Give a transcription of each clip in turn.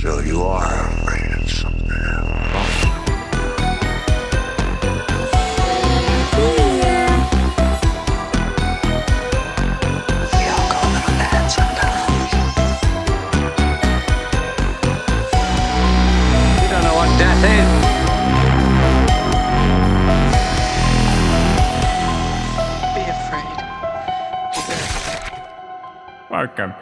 So you are afraid of something. We all go a little mad sometimes. You don't know what death is. Welcome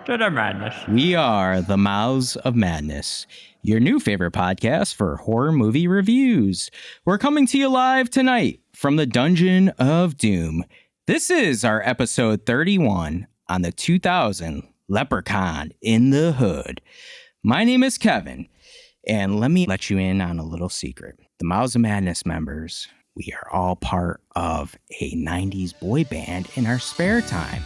to the madness. We are the Mouths of Madness, your new favorite podcast for horror movie reviews. We're coming to you live tonight from the Dungeon of Doom. This is our episode 31 on the 2000 Leprechaun in the Hood. My name is Kevin, and let me let you in on a little secret. The Mouths of Madness members, we are all part of a 90s boy band in our spare time.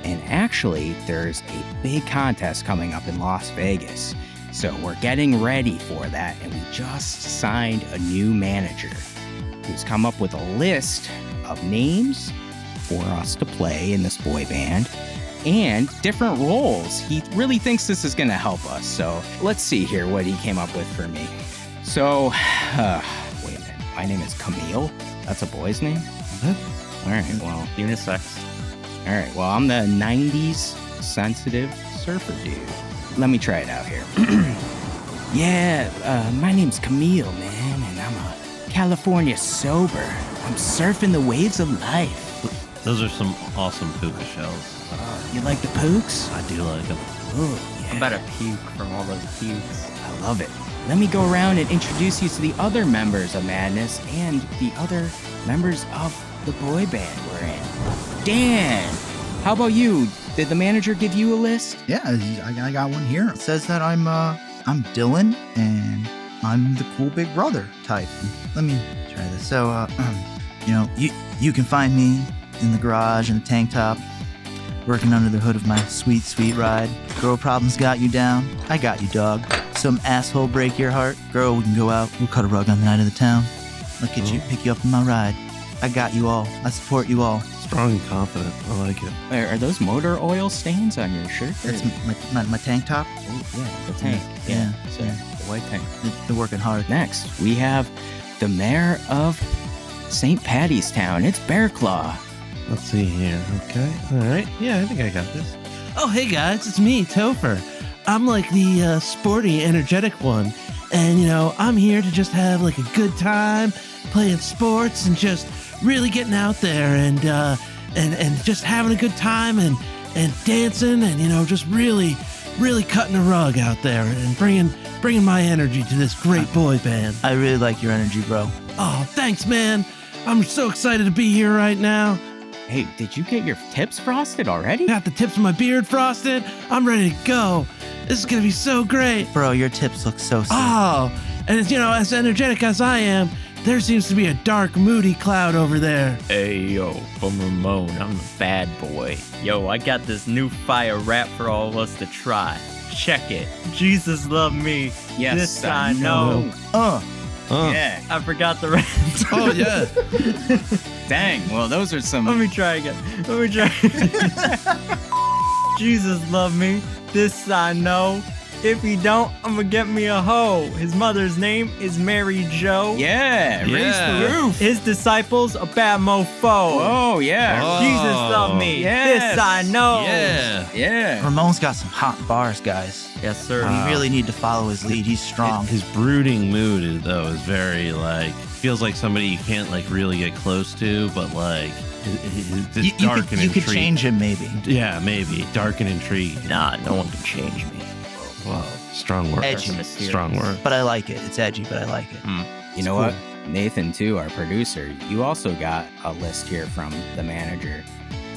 And actually, there's a big contest coming up in Las Vegas. So we're getting ready for that, and we just signed a new manager who's come up with a list of names for us to play in this boy band and different roles. He really thinks this is going to help us. So let's see here what he came up with for me. So, wait a minute. My name is Camille. That's a boy's name? What? All right, well. Unisex. All right, well, I'm the 90s sensitive surfer dude. Let me try it out here. My name's Camille, man, and I'm a California sober. I'm surfing the waves of life. Those are some awesome puka shells. You like the pooks? I do like them. Oh, yeah. I'm about to puke from all those pukes. I love it. Let me go around and introduce you to the other members of Madness and the other members of the boy band we're in. Dan, how about you? Did the manager give you a list? Yeah, I got one here. It says that I'm Dylan, and I'm the cool big brother type. Let me try this. So, you can find me in the garage in a tank top, working under the hood of my sweet, sweet ride. Girl problems got you down. I got you, dog. Some asshole break your heart. Girl, we can go out. We'll cut a rug on the night of the town. I'll get you, pick you up in my ride. I got you all. I support you all. Strong and confident. I like it. Are those motor oil stains on your shirt? That's my tank top. Oh, yeah, the tank. Yeah. So, the white tank. They're working hard. Next, we have the mayor of St. Patty's Town. It's Bearclaw. Let's see here. Okay. All right. Yeah, I think I got this. Oh, hey guys, it's me, Topher. I'm like the sporty, energetic one. And, I'm here to just have like a good time playing sports and just really getting out there and just having a good time and dancing and, just really cutting a rug out there and bringing my energy to this great boy band. I really like your energy, bro. Oh, thanks, man. I'm so excited to be here right now. Hey, did you get your tips frosted already? Got the tips of my beard frosted. I'm ready to go. This is going to be so great. Bro, your tips look so sick. Oh, and as energetic as I am, there seems to be a dark, moody cloud over there. Hey, yo, I'm Ramon. I'm the bad boy. Yo, I got this new fire rap for all of us to try. Check it. Jesus loved me. Yes, this I know. Yeah. I forgot the rest. Oh, yeah. Dang. Well, those are some... Let me try again. Jesus loved me. This I know. If he don't, I'm gonna get me a hoe. His mother's name is Mary Jo. Yeah, raise the roof. His disciples a bad mofo. Oh, yeah. Jesus loved me. Yes. This I know. Yeah. Ramon's got some hot bars, guys. Yes, sir. We really need to follow his lead. He's strong. His brooding mood, is very, feels like somebody you can't, really get close to, but, it's dark and you intriguing. could change him, maybe. Yeah, maybe. Dark and intriguing. Nah, no one can change me. Whoa, strong word. Edgy. Strong word. But I like it. It's edgy, but I like it. You know what? Nathan, too, our producer, you also got a list here from the manager.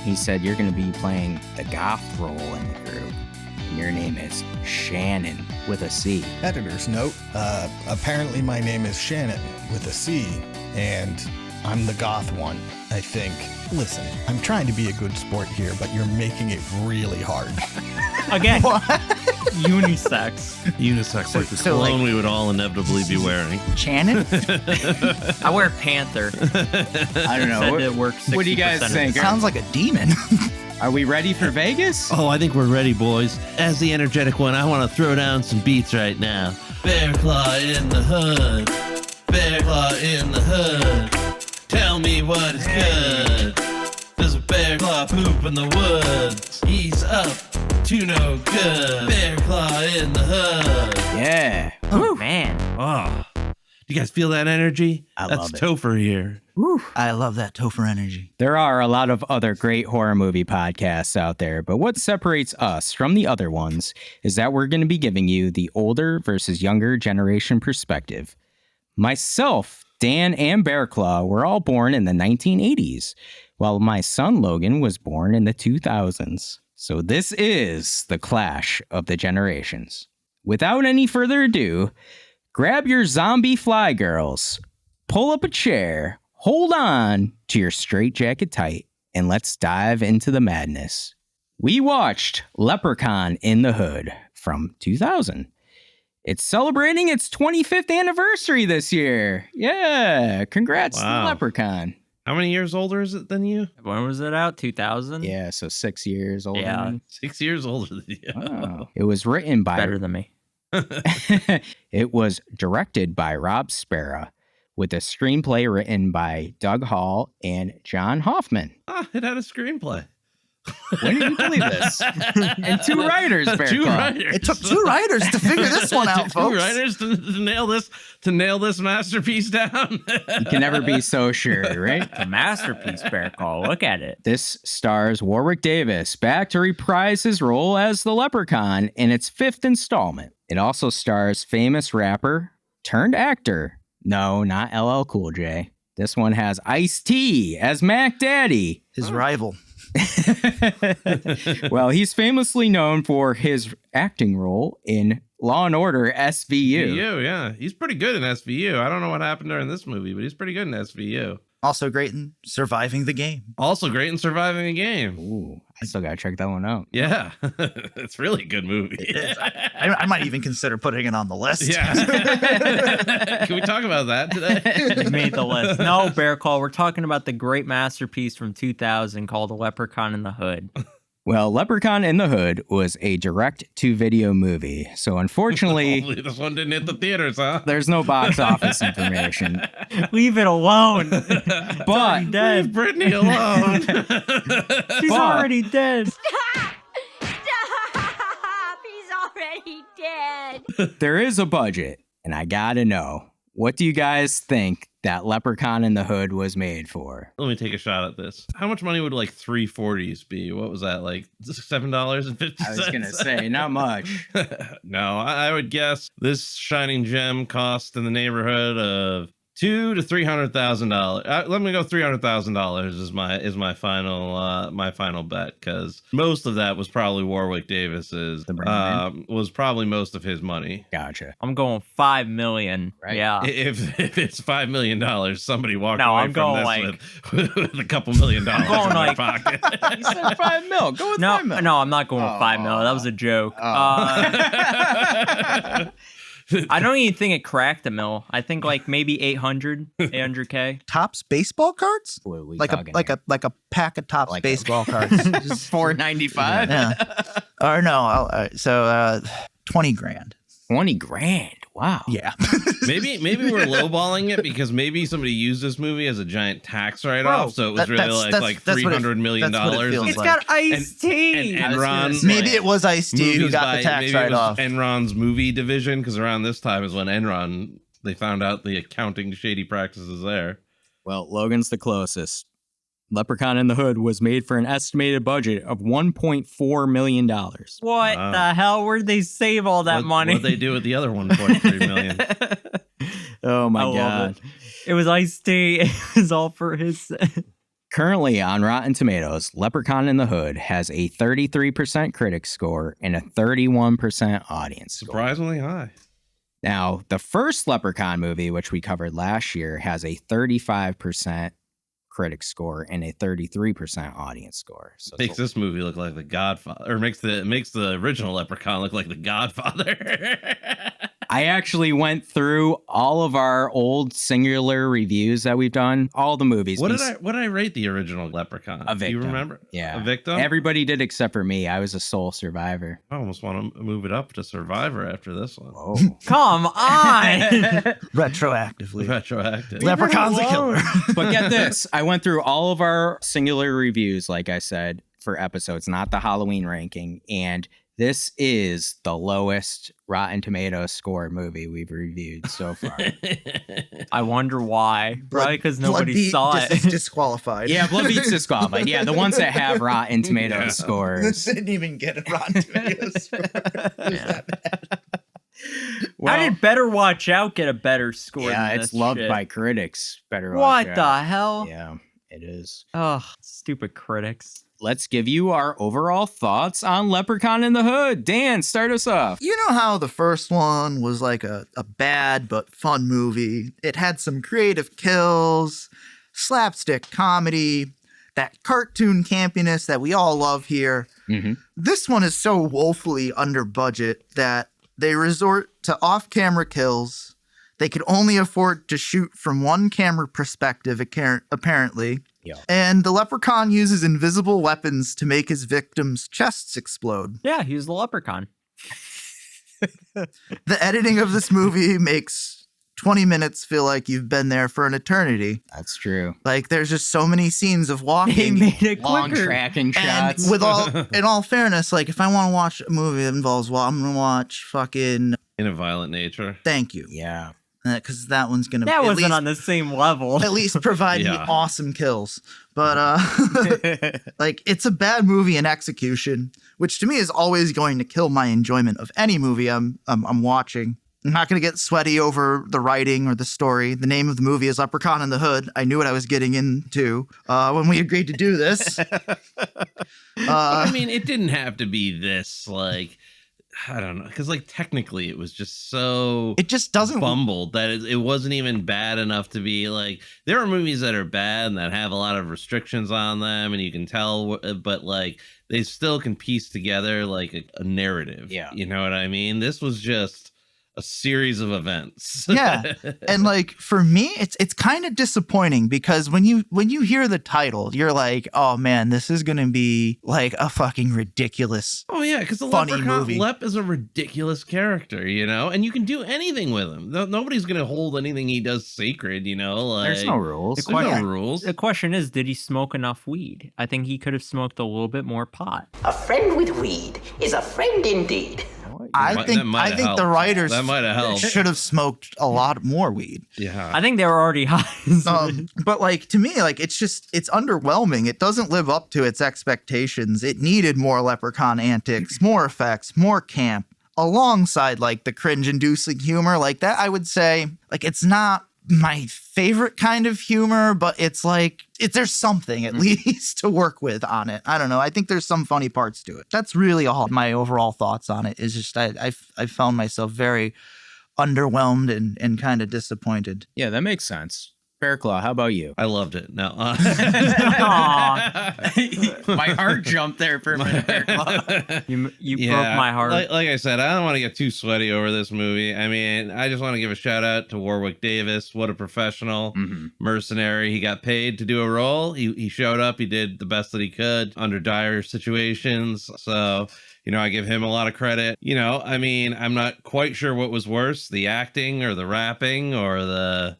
He said you're going to be playing the goth role in the group. And your name is Shannon with a C. Editor's note, apparently my name is Shannon with a C, and I'm the goth one, I think. Listen, I'm trying to be a good sport here, but you're making it really hard. Again. Unisex. Unisex, like the so, cologne we would all inevitably be wearing. Shannon? I wear Panther. I don't know. Said it works What do you guys 60% of think? the Sounds like a demon. Are we ready for Vegas? Oh, I think we're ready, boys. As the energetic one, I want to throw down some beats right now. Bearclaw in the hood. Bearclaw in the hood. Tell me what is good. Does a bearclaw poop in the woods? He's up to no good. Bearclaw in the hood. Yeah. Oh, man. Oh, do you guys feel that energy? I That's love it. Topher here. I love that Topher energy. There are a lot of other great horror movie podcasts out there, but what separates us from the other ones is that we're going to be giving you the older versus younger generation perspective. Myself, Dan, and Bearclaw were all born in the 1980s, while my son Logan was born in the 2000s. So this is the clash of the generations. Without any further ado, grab your zombie fly girls, pull up a chair, hold on to your straitjacket tight, and let's dive into the madness. We watched Leprechaun in the Hood from 2000. It's celebrating its 25th anniversary this year. Yeah, congrats to Wow. Leprechaun. How many years older is it than you? When was it out? 2000? Yeah, so 6 years older. Yeah. than me. 6 years older than you. Wow. It was written by Better than me. It was directed by Rob Spera, with a screenplay written by Doug Hall and John Hoffman. Ah, it had a screenplay. When did you believe this? And two writers, Two Bearclaw. writers. It took two writers to figure this one out, Two folks. writers to nail this masterpiece down. You can never be so sure, right? A masterpiece, Bearclaw. Look at it. This stars Warwick Davis back to reprise his role as the Leprechaun in its 5th installment. It also stars famous rapper turned actor. No, not LL Cool J. This one has Ice-T as Mac Daddy. His rival. Well, he's famously known for his acting role in Law and Order SVU. SVU, yeah. He's pretty good in SVU. I don't know what happened during this movie, but he's pretty good in SVU. Also great in surviving the game. Also great in surviving a game. Ooh, I still gotta check that one out. Yeah. It's really a good movie. I might even consider putting it on the list. Yeah. Can we talk about that today? You made the list. No, Bearclaw. We're talking about the great masterpiece from 2000 called The Leprechaun in the Hood. Well, Leprechaun in the Hood was a direct-to-video movie, so unfortunately, Hopefully this one didn't hit the theaters, huh? there's no box office information. Leave it alone. But Leave Dead. Brittany alone. She's already dead. Stop! He's already dead. there is a budget, and I gotta know, what do you guys think that Leprechaun in the Hood was made for? Let me take a shot at this. How much money would like 340s be? What was that, like $7.50? I was gonna say, not much. No, I would guess this shining gem cost in the neighborhood of $200,000 to $300,000. Let me go $300,000 is my final bet, because most of that was probably Warwick Davis's. The brand. Was probably most of his money. Gotcha. I'm going $5 million. Right. Yeah. If it's $5 million, somebody walked No, away I'm from going this with a couple $1 million in going their like- pocket. You said $5 million. Go with No, $5 million. no, I'm not going with $5 million. That was a joke. I don't even think it cracked a mil. I think like maybe 800K. Tops baseball cards? What are we Like a talking like here? a like a pack of Tops Like a- baseball cards. Just- $4.95. yeah. Or no, so 20 grand. 20 grand. Wow. Yeah. Maybe we're lowballing it because maybe somebody used this movie as a giant tax write-off, Bro, so it was really like that's what it- $300 million. that's what it feels It's like. got Ice-T. and Enron. Maybe it was Ice-T who got the tax maybe it was write-off. Enron's movie division, because around this time is when Enron, they found out the accounting shady practices there. Well, Logan's the closest. Leprechaun in the Hood was made for an estimated budget of $1.4 million. What Wow. the hell? Where'd they save all that money? What'd they do with the other 1.3 million? Oh my I love God. It was Ice-T. It was all for his. Currently on Rotten Tomatoes, Leprechaun in the Hood has a 33% critic score and a 31% audience score. Surprisingly high. Now, the first Leprechaun movie, which we covered last year, has a 35% critic score and a 33% audience score. So Makes this movie look like The Godfather, or makes the original Leprechaun look like The Godfather. I actually went through all of our old singular reviews that we've done, all the movies. What did I rate the original Leprechaun? A victim. Do you remember? Yeah. A victim? Everybody did except for me. I was a sole survivor. I almost want to move it up to Survivor after this one. Oh. Come on. Retroactively. Retroactive. Leprechaun's a killer. But get this, I went through all of our singular reviews, like I said, for episodes, not the Halloween ranking. And this is the lowest Rotten Tomatoes score movie we've reviewed so far. I wonder why. Probably because Blood nobody Beat saw is it. disqualified. Yeah, Blood Beat's disqualified. Yeah, the ones that have Rotten Tomatoes Yeah. This scores. didn't even get a Rotten Tomatoes score. It was that bad. How did Better Watch Out get a better score? Yeah, than it's this loved shit? by critics. Better What watch the out. hell? Yeah, it is. Ugh, stupid critics. Let's give you our overall thoughts on Leprechaun in the Hood. Dan, start us off. You know how the first one was like a bad but fun movie? It had some creative kills, slapstick comedy, that cartoon campiness that we all love here. Mm-hmm. This one is so woefully under budget that they resort to off-camera kills. They could only afford to shoot from one camera perspective, apparently. Yeah. And the leprechaun uses invisible weapons to make his victims' chests explode. Yeah, he was the leprechaun. The editing of this movie makes 20 minutes feel like you've been there for an eternity. That's true. Like, there's just so many scenes of They walking. made it Long quicker. tracking And shots. in all fairness, like, if I want to watch a movie that involves, well, I'm gonna watch fucking In a violent nature. Thank You, Yeah. because that one's gonna That at wasn't least, on the same level. at least provide me Yeah. awesome kills. But like, it's a bad movie in execution, which to me is always going to kill my enjoyment of any movie I'm watching. I'm not going to get sweaty over the writing or the story. The name of the movie is Leprechaun in the Hood. I knew what I was getting into when we agreed to do this. I mean, it didn't have to be this, like, I don't know, because, like, technically it was just so It just doesn't. bumbled that it wasn't even bad enough to be, like, there are movies that are bad and that have a lot of restrictions on them, and you can tell, but, like, they still can piece together, like, a narrative. Yeah. You know what I mean? This was just a series of events. Yeah. And like, for me, it's kind of disappointing because when you hear the title, you're like, oh man, this is gonna be like a fucking ridiculous. Oh yeah, because the Funny Leprechaun movie. Lep is a ridiculous character, you know, and you can do anything with him. Nobody's gonna hold anything he does sacred, you know. Like, There's no rules. There's no rules. The question is, did he smoke enough weed? I think he could have smoked a little bit more pot. A friend with weed is a friend indeed. I That think might have the helped. writers That might have helped. should have smoked a lot more weed. Yeah. I think they were already high. But like, to me, like, it's underwhelming. It doesn't live up to its expectations. It needed more leprechaun antics, more effects, more camp, alongside like the cringe-inducing humor. Like that, I would say, like, it's not my favorite kind of humor, but it's like, there's something at least to work with on it. I don't know. I think there's some funny parts to it. That's really all my overall thoughts on it. Is just I found myself very underwhelmed and kind of disappointed. Yeah, that makes sense. Bearclaw, how about you? I loved it. No. My heart jumped there for a minute, Bearclaw. You broke my heart. Like I said, I don't want to get too sweaty over this movie. I mean, I just want to give a shout out to Warwick Davis. What a professional mercenary. He got paid to do a role. He showed up. He did the best that he could under dire situations. So, you know, I give him a lot of credit. You know, I mean, I'm not quite sure what was worse, the acting or the rapping or the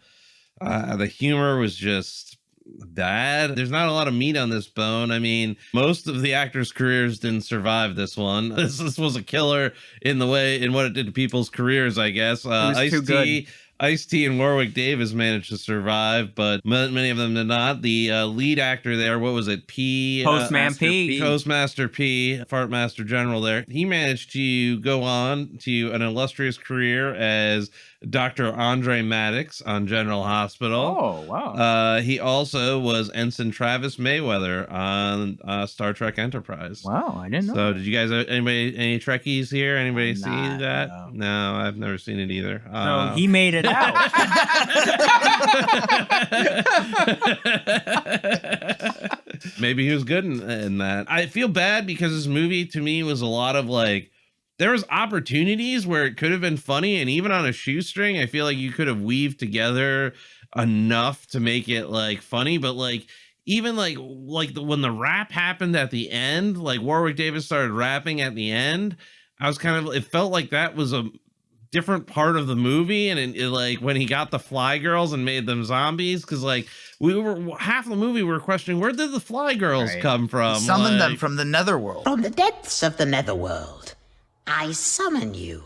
humor was just bad. There's not a lot of meat on this bone. I mean, most of the actors' careers didn't survive this one. This was a killer in what it did to people's careers, I guess. was too good. Ice-T and Warwick Davis managed to survive, but many of them did not. The lead actor there, what was it? Postman P. Postmaster P, Fartmaster General there. He managed to go on to an illustrious career as Dr. Andre Maddox on General Hospital. Oh, wow. He also was Ensign Travis Mayweather on Star Trek Enterprise. Wow, I didn't know. So, did you guys, any Trekkies here? Anybody see Nah, that? no. No, I've never seen it either. No, he made it out. Maybe he was good in that. I feel bad because this movie to me was a lot of like there was opportunities where it could have been funny, and even on a shoestring, I feel like you could have weaved together enough to make it like funny. But like even when the rap happened at the end, like Warwick Davis started rapping at the end, I was kind of, it felt like that was a different part of the movie. And it like when he got the fly girls and made them zombies, because like we were half the movie we were questioning, where did the fly girls come from? Summon them from the netherworld. From the depths of the netherworld, I summon you,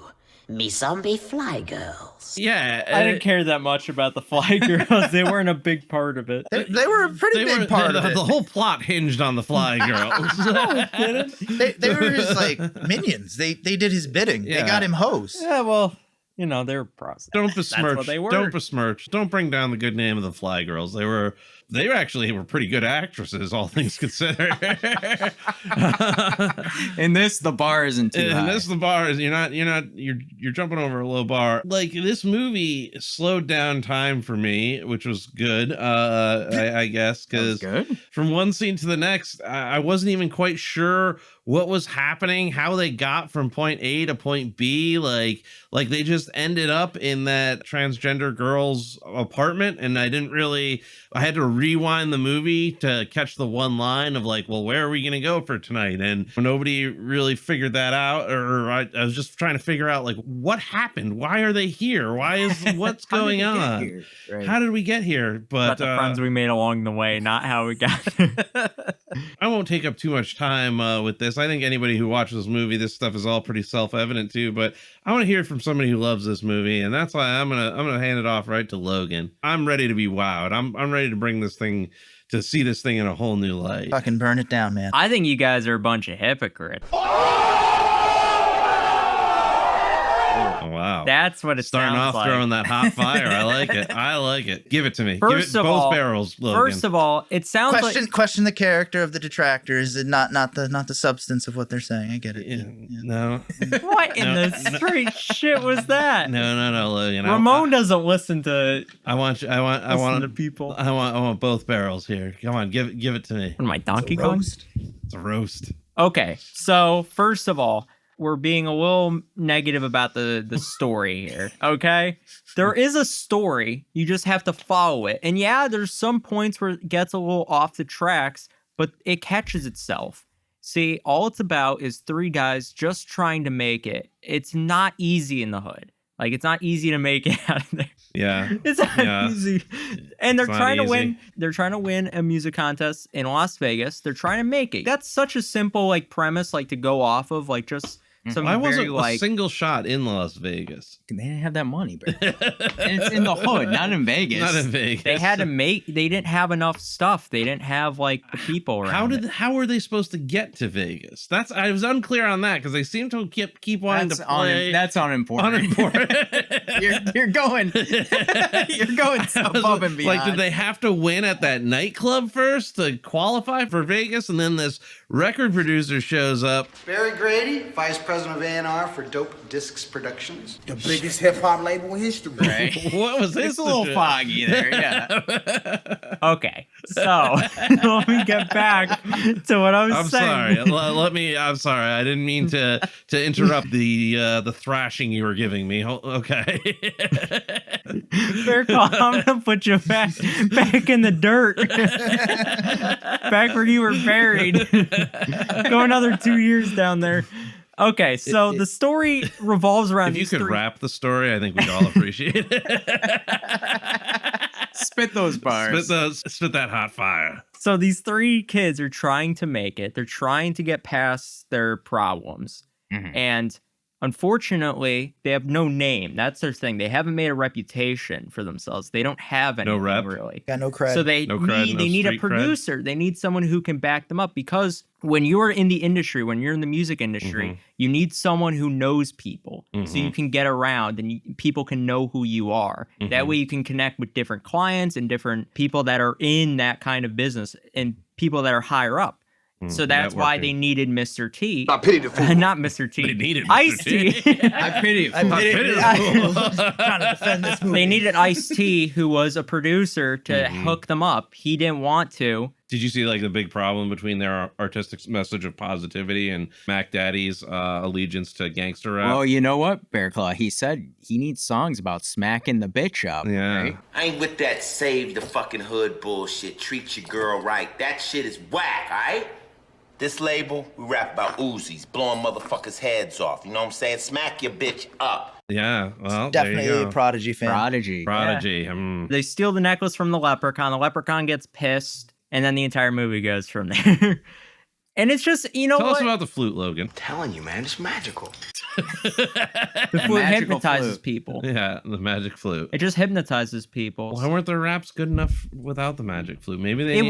me zombie fly girls. Yeah, I didn't care that much about the fly girls. They weren't a big part of it. They were a pretty big part of it. The whole plot hinged on the fly girls. They were his like minions. They did his bidding. Yeah. They got him host. Yeah, well, you know, they were pros. Don't besmirch. what they were. Don't besmirch. Don't bring down the good name of the fly girls. They actually were pretty good actresses, all things considered. In this, the bar isn't too high. In this, the bar is you're jumping over a low bar. Like this movie slowed down time for me, which was good. I guess because from one scene to the next, I wasn't even quite sure what was happening, how they got from point A to point B. Like they just ended up in that transgender girl's apartment, and I had to rewind the movie to catch the one line of like, well, where are we gonna go for tonight? And nobody really figured that out, or I was just trying to figure out like what happened, why are they here, what's going on, how did we get here? But the friends we made along the way, not how we got there. I won't take up too much time with this. I think anybody who watches this movie, this stuff is all pretty self-evident too, but I want to hear from somebody who loves this movie, and that's why I'm gonna hand it off right to Logan. I'm ready to be wowed. I'm ready to bring this thing, to see this thing in a whole new light. Fucking burn it down, man. I think you guys are a bunch of hypocrites. Oh, wow. That's what it's starting off like. Throwing that hot fire. I like it. I like it. Give it to me. First Give it of both all, barrels, Logan. First of all, it sounds like question the character of the detractors and not the substance of what they're saying. I get it. Yeah. No. What in the straight shit was that? No, Logan. Ramon doesn't listen to. I want to people. I want both barrels here. Come on, give it to me. What am I, Donkey Kong? It's a roast. Okay, so first of all, we're being a little negative about the story here, okay? There is a story, you just have to follow it. And yeah, there's some points where it gets a little off the tracks, but it catches itself. See, all it's about is three guys just trying to make it. It's not easy in the hood. Like, it's not easy to make it out of there. Yeah. It's not easy. And they're trying to easy. win. They're trying to win a music contest in Las Vegas. They're trying to make it. That's such a simple, like, premise, like, to go off of, like, just... I wasn't a single shot in Las Vegas. They didn't have that money, bro. And it's in the hood, not in Vegas. Not in Vegas. They had to make. They didn't have enough stuff. They didn't have like the people around. How were they supposed to get to Vegas? I was unclear on that because they seem to keep wanting to play. That's unimportant. you're going. You're going above and beyond. Like, did they have to win at that nightclub first to qualify for Vegas? And then this record producer shows up. Barry Grady, Vice President of A&R for Dope Discs Productions. The biggest hip-hop label in history. Right. What was this? It's a little foggy there, yeah. Okay, so let me get back to what I was saying. I'm sorry. I didn't mean to interrupt the thrashing you were giving me. Okay. Bearclaw, I'm gonna put you back in the dirt, back where you were buried. Go another 2 years down there. Okay, so the story revolves around. If you could wrap the story, I think we'd all appreciate it. Spit those bars. Spit that hot fire. So these three kids are trying to make it. They're trying to get past their problems. Mm-hmm. And unfortunately, they have no name. That's their thing. They haven't made a reputation for themselves. They don't have anything, really. Got no cred. So they need a producer. They need someone who can back them up, because when you're in the industry, when you're in the music industry, you need someone who knows people, so you can get around and people can know who you are. That way you can connect with different clients and different people that are in that kind of business and people that are higher up. So that's why they needed Mr. T. I pity the fool. Not Mr. T. They needed Ice-T. I pity trying to defend this movie. They needed Ice-T, who was a producer, to hook them up. He didn't want to. Did you see like the big problem between their artistic message of positivity and Mac Daddy's allegiance to gangster rap? Well, you know what, Bearclaw? He said he needs songs about smacking the bitch up. Yeah. Right? I ain't with that save the fucking hood bullshit. Treat your girl right. That shit is whack, alright? This label, we rap about Uzis, blowing motherfuckers' heads off. You know what I'm saying? Smack your bitch up. Yeah, well, Definitely there you a go. Prodigy fan. Prodigy. They steal the necklace from the leprechaun. The leprechaun gets pissed, and then the entire movie goes from there. And it's just, you know Tell what? us about the flute, Logan. Telling you, man, it's magical. The flute hypnotizes people. Yeah, the magic flute. It just hypnotizes people. Why weren't their raps good enough without the magic flute? Maybe they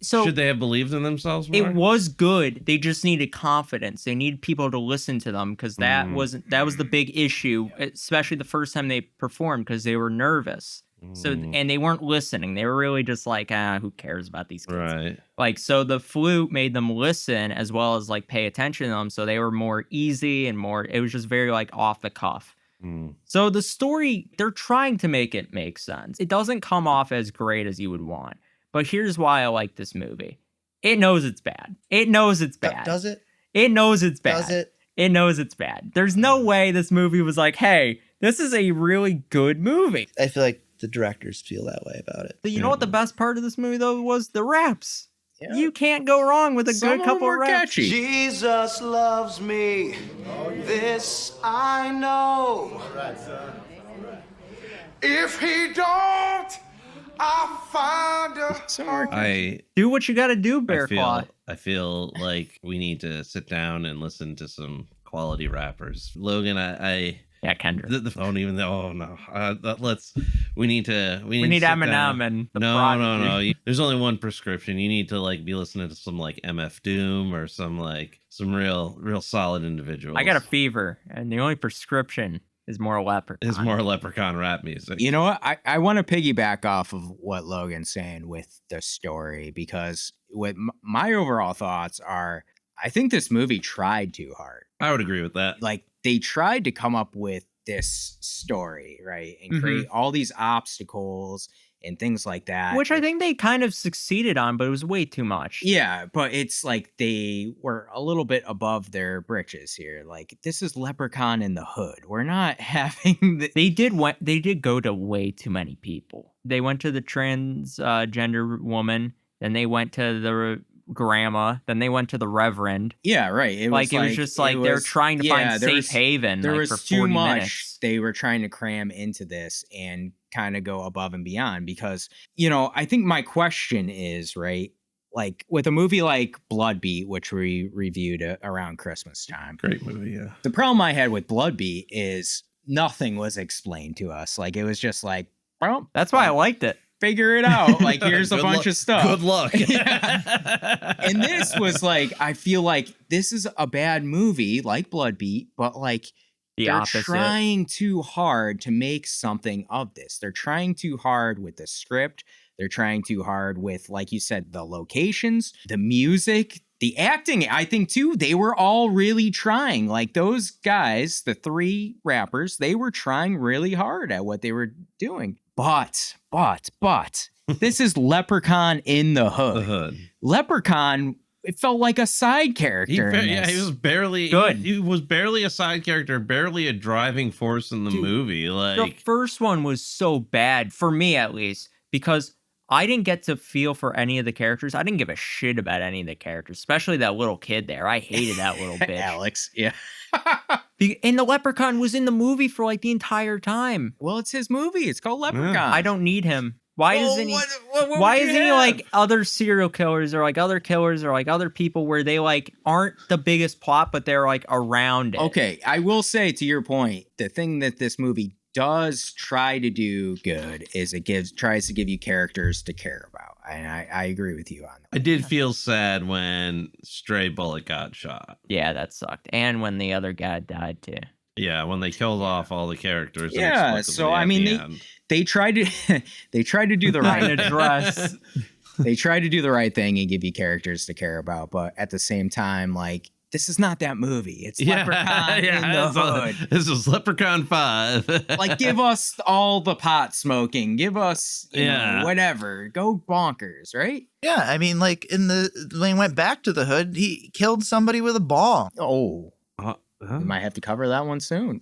should they have believed in themselves more? It was good. They just needed confidence. They needed people to listen to them because that was the big issue, especially the first time they performed because they were nervous. So and they weren't listening. They were really just like, who cares about these kids? Right. Like, so the flute made them listen as well as like pay attention to them. So they were more easy and more, it was just very like off the cuff. So the story, they're trying to make it make sense. It doesn't come off as great as you would want. But here's why I like this movie. It knows it's bad. It knows it's bad. Does it? It knows it's bad. Does it? It knows it's bad. There's no way this movie was like, hey, this is a really good movie. I feel like the directors feel that way about it. But you know what the best part of this movie, though, was the raps. Yeah. You can't go wrong with a good couple of raps. Catchy. Jesus loves me. This I know. If he don't, I'll find a do what you got to do, Bearclaw. I feel like we need to sit down and listen to some quality rappers. Logan, yeah, Kendrick. The phone even though. Oh no. We need Eminem and the No. There's only one prescription. You need to like be listening to some like MF Doom or some real solid individuals. I got a fever, and the only prescription is more Leprechaun rap music. You know what? I want to piggyback off of what Logan's saying with the story, because what my overall thoughts are, I think this movie tried too hard. I would agree with that. Like, they tried to come up with this story, right? And create all these obstacles and things like that. Which I think they kind of succeeded on, but it was way too much. Yeah, but it's like they were a little bit above their britches here. Like, this is Leprechaun in the Hood. We're not having They did go to way too many people. They went to the transgender woman, then they went to the grandma, then they went to the reverend. Yeah, right. It was just like they're trying to find safe haven. There was for too much minutes. They were trying to cram into this and kind of go above and beyond because, I think my question is, right, like with a movie like Bloodbeat, which we reviewed around Christmas time. Great movie, yeah. The problem I had with Bloodbeat is nothing was explained to us. Like, it was just like, well, that's why I liked it. Figure it out. Like, here's a bunch of stuff. Good luck. And this was like, I feel like this is a bad movie, like Bloodbeat, but like they're trying too hard to make something of this. They're trying too hard with the script. They're trying too hard with, like you said, the locations, the music, the acting. I think too, they were all really trying. Like, those guys, the three rappers, they were trying really hard at what they were doing. But, this is Leprechaun in the Hood. Leprechaun, it felt like a side character. He was barely good. He was barely a side character, barely a driving force in the movie. Like, the first one was so bad, for me at least, because I didn't get to feel for any of the characters. I didn't give a shit about any of the characters, especially that little kid there. I hated that little bitch. Alex, yeah. And the Leprechaun was in the movie for like the entire time. Well, it's his movie. It's called Leprechaun. I don't need him. Why isn't he? Why isn't he like other serial killers or like other killers or like other people where they like aren't the biggest plot, but they're like around it? Okay, I will say to your point, the thing that this movie does try to do good is it tries to give you characters to care about. And I agree with you on that. I did feel sad when Stray Bullet got shot. Yeah, that sucked. And when the other guy died too. Yeah, when they killed off all the characters. Yeah, so I mean, they tried to do the right address. They tried to do the right thing and give you characters to care about, but at the same time, like, this is not that movie. It's Leprechaun in the Hood. This is Leprechaun 5. Like, give us all the pot smoking. Give us, you know, whatever. Go bonkers, right? Yeah, I mean, like when he went back to the hood, he killed somebody with a ball. Oh. We might have to cover that one soon.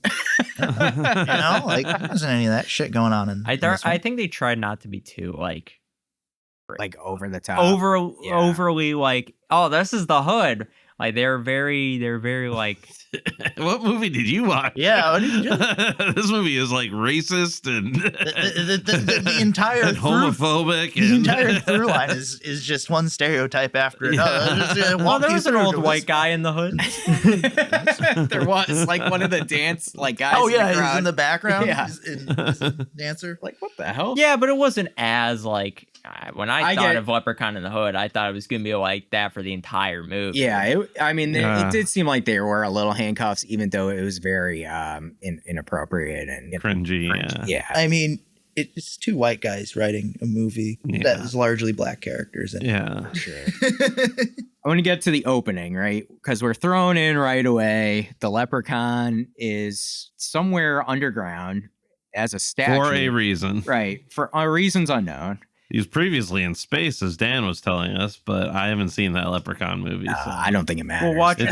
You know, like there wasn't any of that shit going on in. I think they tried not to be too like over the top, overly like, oh, this is the hood. Like they're very like. What movie did you watch? Yeah, what did you do? This movie is like racist and the entire and homophobic. The entire through line is just one stereotype after another. Well, there was an old white guy in the hood. There was like one of the dance like guys. Oh yeah, in the crowd. he's in the background. Yeah, he's a dancer. Like what the hell? Yeah, but it wasn't as like when I thought of Leprechaun in the Hood, I thought it was gonna be like that for the entire movie. Yeah, it did seem like they were a little handcuffs, even though it was very inappropriate and cringy. Yeah, I mean, it's two white guys writing a movie that is largely black characters. Yeah, sure. I want to get to the opening, right? Because we're thrown in right away. The Leprechaun is somewhere underground as a statue for a reason, right? For reasons unknown. He was previously in space, as Dan was telling us, but I haven't seen that Leprechaun movie. So. I don't think it matters. We'll watch it.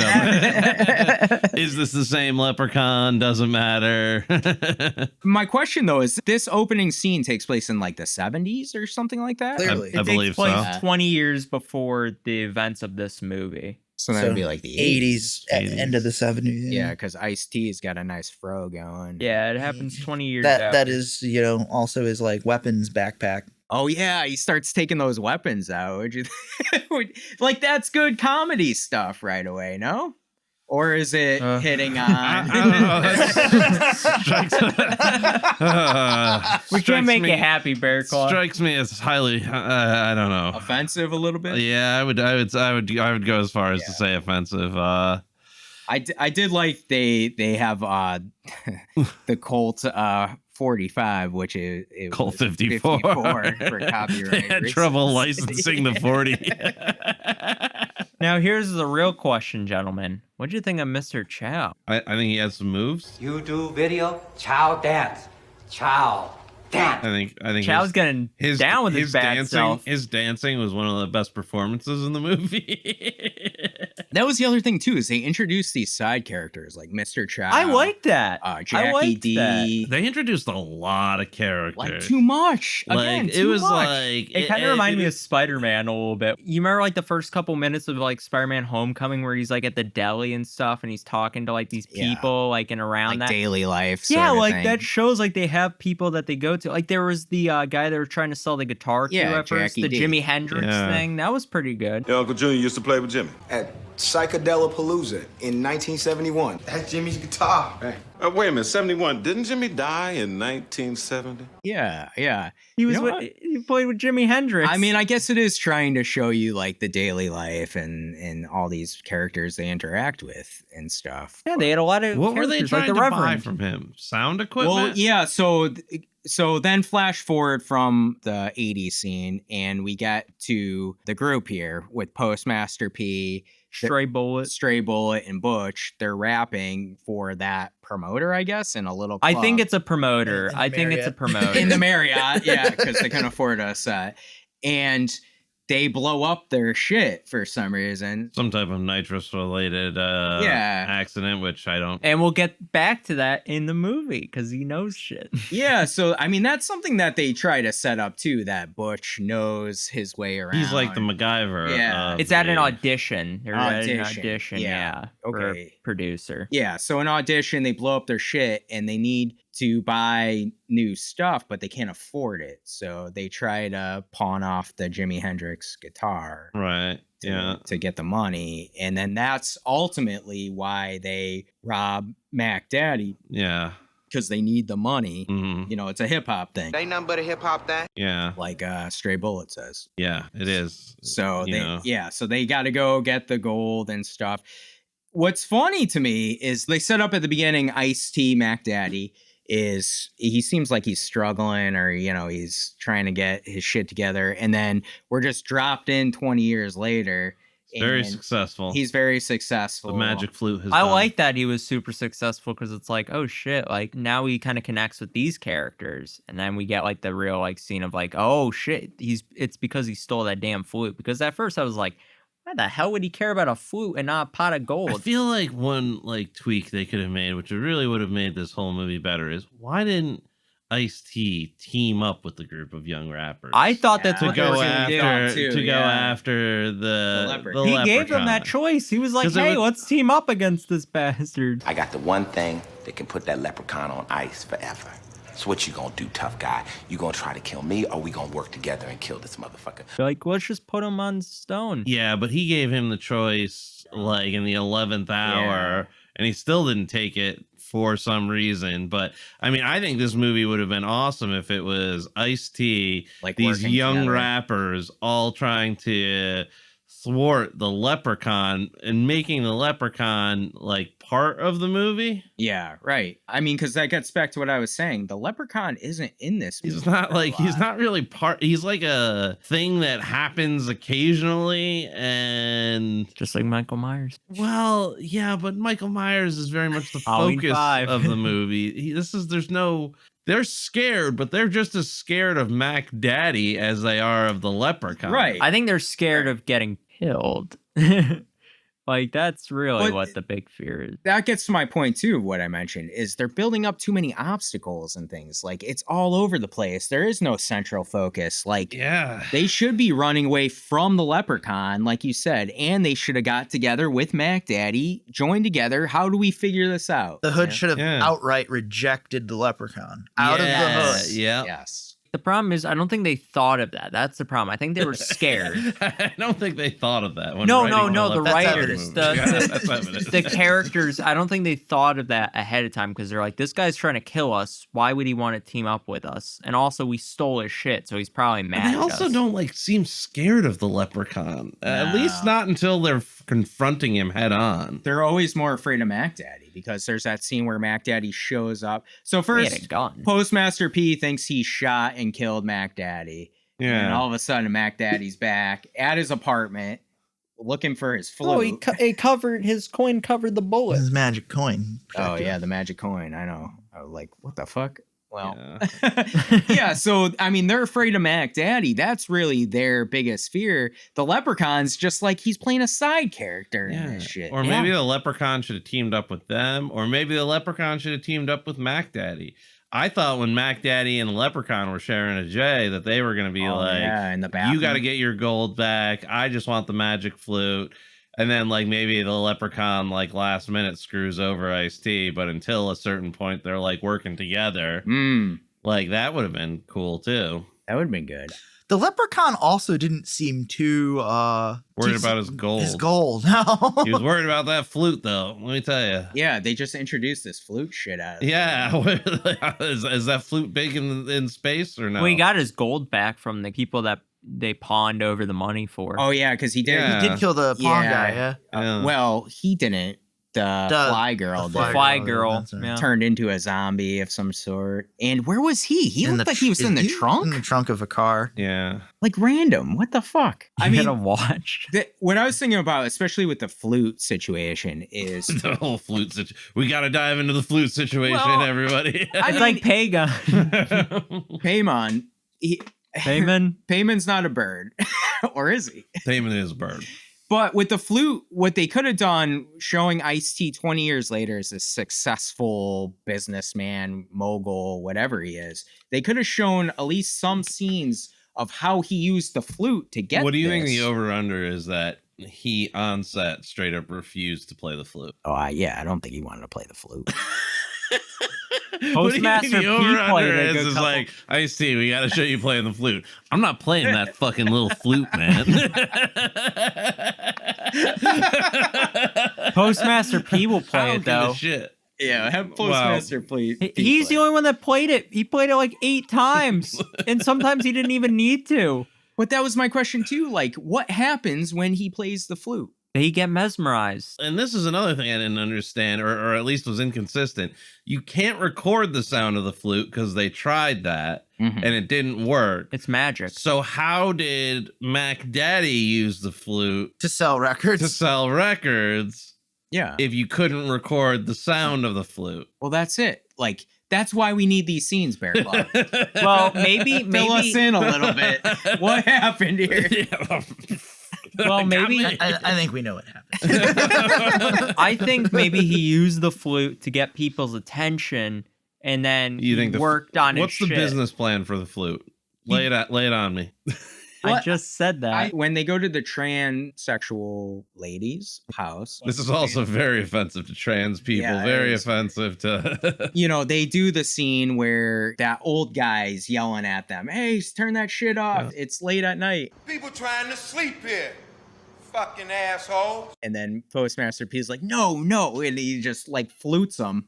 Is this the same Leprechaun? Doesn't matter. My question, though, is this opening scene takes place in like the 70s or something like that? Clearly. I believe so. It takes place 20 years before the events of this movie. So that would be like the 80s, end of the 70s. Yeah, because Ice-T's got a nice fro going. Yeah, it happens 20 years That is, you know, also his like weapons backpack. Oh yeah, he starts taking those weapons out. Like that's good comedy stuff right away, no? Or is it hitting on? We can't make you happy, Bearclaw. Strikes me as highly, I don't know, offensive a little bit. Yeah, I would go as far as to say offensive. I did like they have the Colt 45, which is Colt 54 for copyright. They had trouble licensing the 40. Now here's the real question, gentlemen. What do you think of Mr. Chow? I think he has some moves. You do video, Chow dance. Chow dance. I think Chow's getting down with his bad dancing, self. His dancing was one of the best performances in the movie. That was the other thing too, is they introduced these side characters like Mr. Chow. I like that. Jackie D. That. They introduced a lot of characters. Like too much. Again, like too it was much. like it kind of reminded me of Spider-Man a little bit. You remember like the first couple minutes of like Spider-Man Homecoming where he's like at the deli and stuff and he's talking to like these people like in around like that daily life. Yeah, like thing. that shows like they have people that they go to. Like there was the guy they were trying to sell the guitar to at first, Jackie the D. Jimi Hendrix thing. That was pretty good. Your Uncle Junior used to play with Jimmy. At Psychedelapalooza in 1971. That's Jimmy's guitar. Hey. Wait a minute, 71. Didn't Jimmy die in 1970? Yeah. He was he played with Jimi Hendrix. I mean, I guess it is trying to show you like the daily life and all these characters they interact with and stuff. Yeah, they had a lot of what were they trying like to buy from him? Sound equipment? Well, yeah, so then flash forward from the 80s scene and we get to the group here with Postmaster P, Stray Bullet, and Butch. They're rapping for that promoter, I guess, in a little club. I think it's a promoter. I think it's a promoter. In the Marriott, yeah, because they couldn't afford us. And they blow up their shit for some reason. Some type of nitrous related accident, which I don't. And we'll get back to that in the movie because he knows shit. Yeah, so I mean that's something that they try to set up too. That Butch knows his way around. He's like the MacGyver. Yeah, it's at an audition. They're at an audition. Yeah. For a producer. Yeah. So an audition, they blow up their shit and they need to buy new stuff, but they can't afford it. So they try to pawn off the Jimi Hendrix guitar. Right. To get the money. And then that's ultimately why they rob Mac Daddy. Yeah. Because they need the money. Mm-hmm. You know, it's a hip hop thing. Ain't nothing but a hip hop thing. Yeah. Like Stray Bullet says. Yeah, it is. So so they got to go get the gold and stuff. What's funny to me is they set up at the beginning Ice-T Mac Daddy he seems like he's struggling or, you know, he's trying to get his shit together. And then we're just dropped in 20 years later Very And successful. He's very successful. The magic flute has I done. like that he was super successful because it's like, oh shit, like now he kind of connects with these characters, and then we get like the real like scene of like, oh shit, it's because he stole that damn flute. Because at first I was like, why the hell would he care about a flute and not a pot of I gold? feel like one like tweak they could have made, which really would have made this whole movie better, is why didn't Ice-T team up with the group of young rappers? I thought that's to what they were go gonna do. after to go after the He gave them Leprechaun. that choice. He was like, 'Cause it hey, was- let's team up against this bastard. I got the one thing that can put that leprechaun on ice forever. So what you gonna do, tough guy? You gonna try to kill me, or we gonna work together and kill this motherfucker? Like, let's just put him on stone. Yeah, but he gave him the choice like in the 11th hour, and he still didn't take it for some reason. But I mean, I think this movie would have been awesome if it was Ice-T, Like these working young together. rappers all trying to thwart the leprechaun and making the leprechaun like part of the movie. Yeah, right. I mean, because that gets back to what I was saying. The Leprechaun isn't in this. He's movie not a like he's lot. not really part. He's like a thing that happens occasionally, and Just like Michael Myers. well, yeah, but Michael Myers is very much the Halloween focus 5. of the movie. They're scared, but they're just as scared of Mac Daddy as they are of the Leprechaun. Right. I think they're scared of getting killed. Like, that's really But- what the big fear is. That gets to my point too. What I mentioned is they're building up too many obstacles and things. Like it's all over the place. There is no central focus. Like Yeah. they should be running away from the Leprechaun, like you said, and they should have got together with Mac Daddy, joined together. How do we figure this out? The hood should have Yeah. outright rejected the leprechaun out of the hood. Yeah. Yes. The problem is, I don't think they thought of that. That's the problem. I think they were scared. I don't think they thought of that. When No, writing the Leprechaun writers, movie. the- Yeah, the- that's evidence. The characters, I don't think they thought of that ahead of time because they're like, this guy's trying to kill us. Why would he want to team up with us? And also, we stole his shit, so he's probably mad. And they at also us. don't like seem scared of the Leprechaun. At least No. not until they're confronting him head on. They're always more afraid of Mac Daddy because there's that scene where Mac Daddy shows up. So He first, had a gun. Postmaster P thinks he shot and killed Mac Daddy. Yeah. And all of a sudden, Mac Daddy's back at his apartment looking for his flute. It covered his coin covered the bullet. His magic coin. Oh yeah, the magic coin. I know. I was like, what the fuck? Well, Yeah. yeah. So I mean, they're afraid of Mac Daddy. That's really their biggest fear. The Leprechaun's just like he's playing a side character in this shit. Or maybe the Leprechaun should have teamed up with them, or maybe the Leprechaun should have teamed up with Mac Daddy. I thought when Mac Daddy and the Leprechaun were sharing a J that they were going to be in the bathroom. you got to get your gold back. I just want the magic flute. And then like maybe the Leprechaun like last minute screws over Ice-T, but until a certain point they're like working together. Like that would have been cool too. That would have been good. The leprechaun also didn't seem too Worried about his gold. His gold. No. He was worried about that flute though. Let me tell you. Yeah, they just introduced this flute shit out. Yeah, is that flute big in space or no? Well, he got his gold back from the people that they pawned over the money for. Oh yeah, because he did. Yeah. He did kill the pawn guy, yeah. Yeah. Well, he didn't. The fly girl the did. Fly girl. that's right. Yeah. Turned into a zombie of some sort. And where was he? He looked like he was in the trunk. In the trunk of a car. Yeah. Like random. What the fuck? I mean, a watch. What I was thinking about, especially with the flute situation, is The whole flute situation. We got to dive into the flute situation, Well, everybody. It's like Pagan. Paimon. Payman? Payman's not a bird, or is he? Payman is a bird. But with the flute, what they could have done, showing Ice-T 20 years later as a successful businessman, mogul, whatever he is, they could have shown at least some scenes of how he used the flute to get What do you think this. the over-under is that he on set straight up refused to play the flute? Oh, yeah, I don't think he wanted to play the flute. Postmaster P played a good is couple. like, Ice-T, we got to show you playing the flute. I'm not playing that fucking little flute, man. Postmaster P will I play don't it give a though. shit. Yeah, have Postmaster play. He's the only one that played it. He played it like 8 times, and sometimes he didn't even need to. But that was my question too. Like, what happens when he plays the flute? They get mesmerized. And this is another thing I didn't understand, or at least was inconsistent. You can't record the sound of the flute because they tried that and it didn't work. It's magic. So how did Mac Daddy use the flute To sell records. to sell records? Yeah. If you couldn't record the sound of the flute. Well, that's it. Like, that's why we need these scenes, Bearclaw. Well, maybe Fill us in a little bit. What happened here? Well, maybe I think we know what happened. I think maybe he used the flute to get people's attention, and then You think worked on what's his the shit. business plan for the flute? Lay it on me. I just said that. When they go to the transsexual lady's house, This is also very offensive to trans people. Yeah, it Very is. offensive to. you know, they do the scene where that old guy's yelling at them, hey, turn that shit off. It's late at night. People trying to sleep here. Fucking asshole. And then Postmaster P is like, no. And he just like flutes them.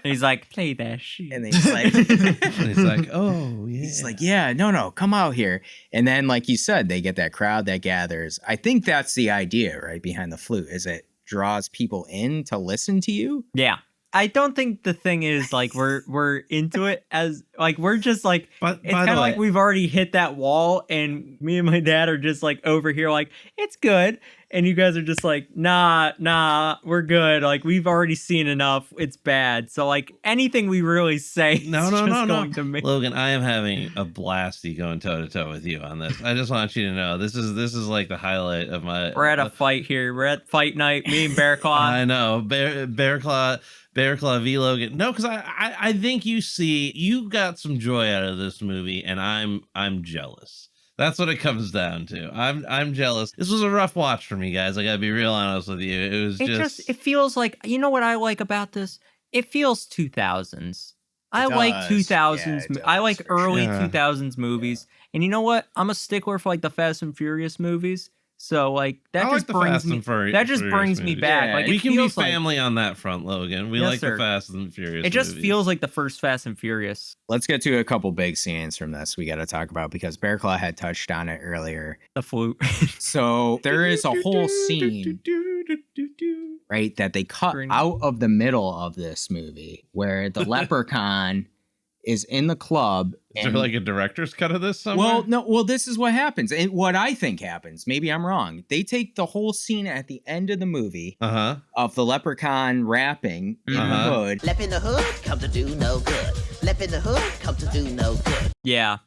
He's like, play that shit. And he's like, And he's like, oh, yeah. he's like, yeah, no, come out here. And then, like you said, they get that crowd that gathers. I think that's the idea, right, behind the flute, is it draws people in to listen to you. Yeah. I don't think the thing is like we're into it as like we're just like it's kind of like we've already hit that wall, and me and my dad are just like over here like it's good, and you guys are just like nah we're good, like we've already seen enough, it's bad. So like anything we really say is No. going to make Logan, I am having a blasty going toe to toe with you on this. I just want you to know this is like the highlight of my. We're at a fight here. We're at fight night. Me and Bearclaw. I know Bearclaw v Logan. No, because I think you got some joy out of this movie, and I'm jealous. That's what it comes down to. I'm jealous. This was a rough watch for me, guys. I gotta be real honest with you. It was it feels like, you know what I like about this? It feels 2000s. I like 2000s. I like early 2000s movies. And you know what? I'm a stickler for like the Fast and Furious movies. So like that just brings me back. Yeah, like we it can be feels family on that front, Logan. We Yes, like sir. the Fast and Furious. It just movies. feels like the first Fast and Furious. Let's get to a couple big scenes from this we got to talk about, because Bearclaw had touched on it earlier. The flute. So there is a whole scene, right, that they cut out of the middle of this movie where the leprechaun is in the club. Is there like a director's cut of this somewhere? Well, this is what happens. And what I think happens, maybe I'm wrong. They take the whole scene at the end of the movie of the leprechaun rapping in the hood. Lep in the hood, come to do no good. Lep in the hood, come to do no good. Yeah.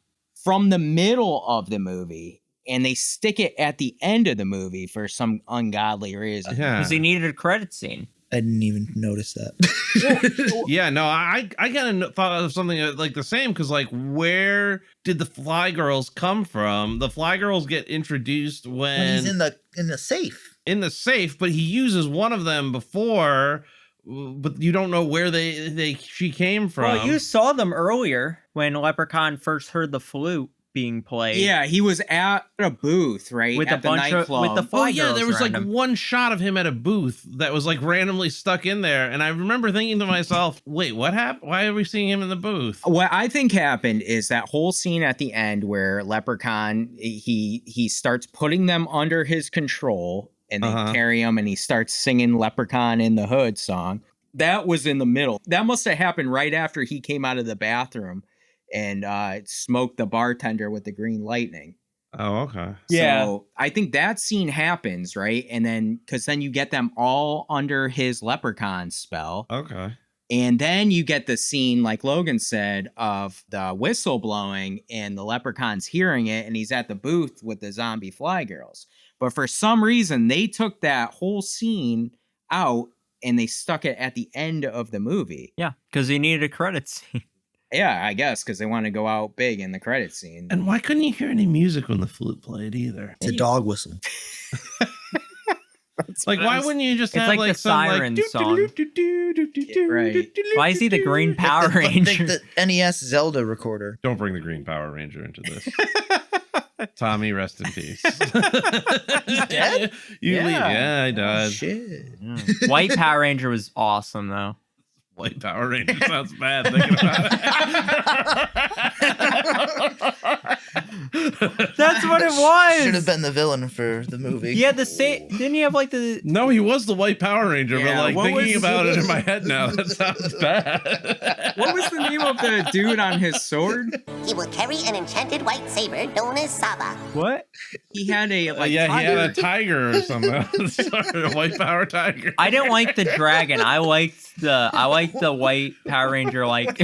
From the middle of the movie, and they stick it at the end of the movie for some ungodly reason. Because he needed a credit scene. I didn't even notice that. Yeah, no, I kind of thought of something like the same, because like, where did the Fly Girls come from? The Fly Girls get introduced when he's in the safe. In the safe, but he uses one of them before, but you don't know where she came from. Well, you saw them earlier when Leprechaun first heard the flute being played. Yeah, he was at a booth, right? With at a the bunch nightclub. with the Fly yeah, Girls there was around like him. one shot of him at a booth that was like randomly stuck in there, and I remember thinking to myself, "Wait, what happened? Why are we seeing him in the booth?" What I think happened is that whole scene at the end where Leprechaun he starts putting them under his control, and they carry him, and he starts singing Leprechaun in the Hood song. That was in the middle. That must have happened right after he came out of the bathroom and smoked the bartender with the green lightning. Oh, okay. Yeah. So I think that scene happens, right? And then, because then you get them all under his leprechaun spell. Okay. And then you get the scene, like Logan said, of the whistle blowing and the leprechaun's hearing it, and he's at the booth with the zombie Fly Girls. But for some reason, they took that whole scene out and they stuck it at the end of the movie. Yeah, because he needed a credit scene. Yeah, I guess, because they want to go out big in the credit scene. And why couldn't you hear any music when the flute played either? It's a dog whistle. Like, why wouldn't you just It's have like the siren song. Right. Why is he the Green Power Ranger? Like the NES Zelda recorder. Don't bring the Green Power Ranger into this. Tommy, rest in peace. He's dead? Yeah, he died. Shit. White Power Ranger was awesome, though. White Power Ranger sounds bad thinking about it. That's what it was. Should have been the villain for the movie. Yeah, the same. Didn't he have like the? No, he was the White Power Ranger, Yeah, but like what thinking was- about it in my head now, that sounds bad. What was the name of the dude on his sword? He will carry an enchanted white saber known as Saba. What? He had a like. Yeah, he had a tiger. tiger or something. Sorry, a White Power tiger. I didn't like the dragon. I liked the White Power Ranger. Like,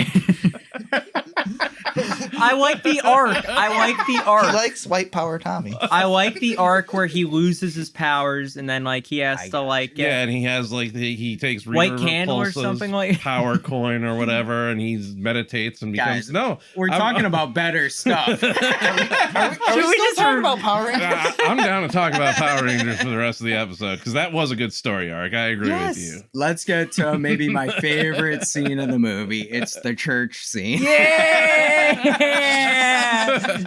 I like the arc. He likes White Power Tommy. I like the arc where he loses his powers and then like he has to like get Yeah, and he has like he takes White Reaver candle or Repulsa's something like- power coin or whatever, and he meditates and becomes Guys, we're talking about better stuff. Are we still talking about Power Rangers? I'm down to talk about Power Rangers for the rest of the episode because that was a good story arc. I agree with you. Let's get to maybe my favorite scene of the movie. It's the church scene.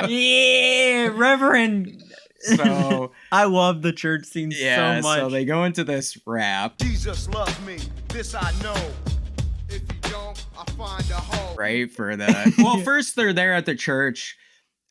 Yeah, Reverend. So I love the church scene so much. So they go into this rap, Jesus loves me, this I know. If you don't, I find a hole. right? For the well, first they're there at the church.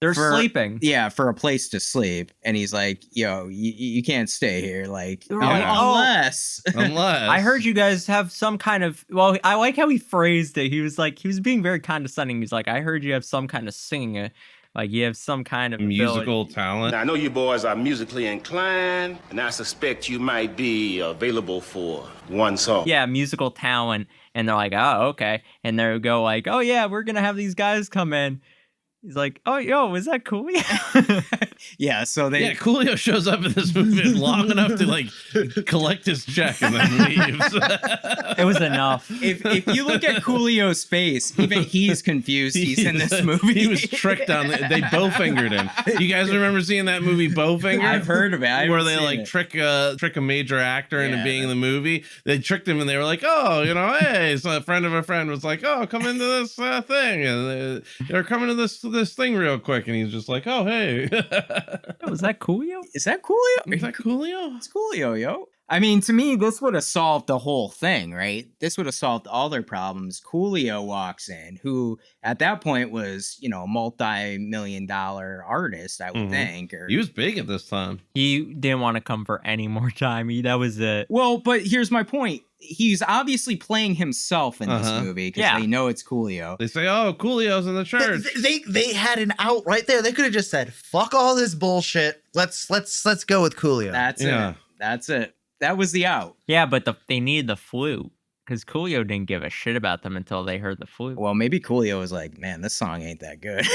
They're sleeping. Yeah, for a place to sleep. And he's like, yo, you can't stay here. Like, Yeah. unless. I heard you guys have some kind of. Well, I like how he phrased it. He was being very condescending. He's like, I heard you have some kind of singing. Like, you have some kind of musical ability. talent. Now, I know you boys are musically inclined, and I suspect you might be available for one song. Yeah, musical talent. And they're like, oh, okay. And they go like, oh, yeah, we're going to have these guys come in. He's like, oh, yo, is that cool? Yeah, so they. Yeah, Coolio shows up in this movie long enough to like collect his check and then leaves. It was enough. If you look at Coolio's face, even he's confused. He's in this movie. He was tricked on. They Bowfingered him. You guys remember seeing that movie Bowfinger? I've heard of it. Where they like trick a major actor into being in the movie. They tricked him and they were like, oh, hey, so a friend of a friend was like, oh, come into this thing, and they're coming to this thing real quick, and he's just like, oh, hey. Was that Coolio? Is that Coolio? Is that Coolio? It's Coolio, yo. I mean, to me, this would have solved the whole thing, right? This would have solved all their problems. Coolio walks in, who at that point was, a multi-million-dollar artist, I would think. Or... He was big at this time. He didn't want to come for any more time. That was it. Well, but here's my point. He's obviously playing himself in this movie because they know it's Coolio. They say, oh, Coolio's in the church. They had an out right there. They could have just said, fuck all this bullshit. Let's go with Coolio. That's it. That's it. That was the out. Yeah, but they needed the flute because Coolio didn't give a shit about them until they heard the flute. Well, maybe Coolio was like, man, this song ain't that good.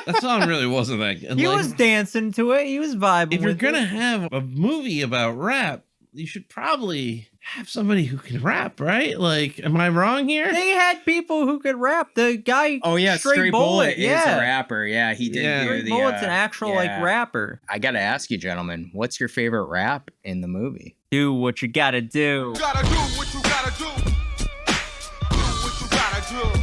That song really wasn't that good. He was dancing to it. He was vibing. If you're with gonna it. have a movie about rap, you should probably have somebody who can rap, right? Like, am I wrong here? They had people who could rap. The guy. Oh yeah, Straight Bullet is yeah. a rapper. Yeah, he did. Straight Bullet's an actual rapper. I gotta ask you, gentlemen, what's your favorite rap in the movie? Do what you gotta do. Gotta do what you gotta do. Do what you gotta do.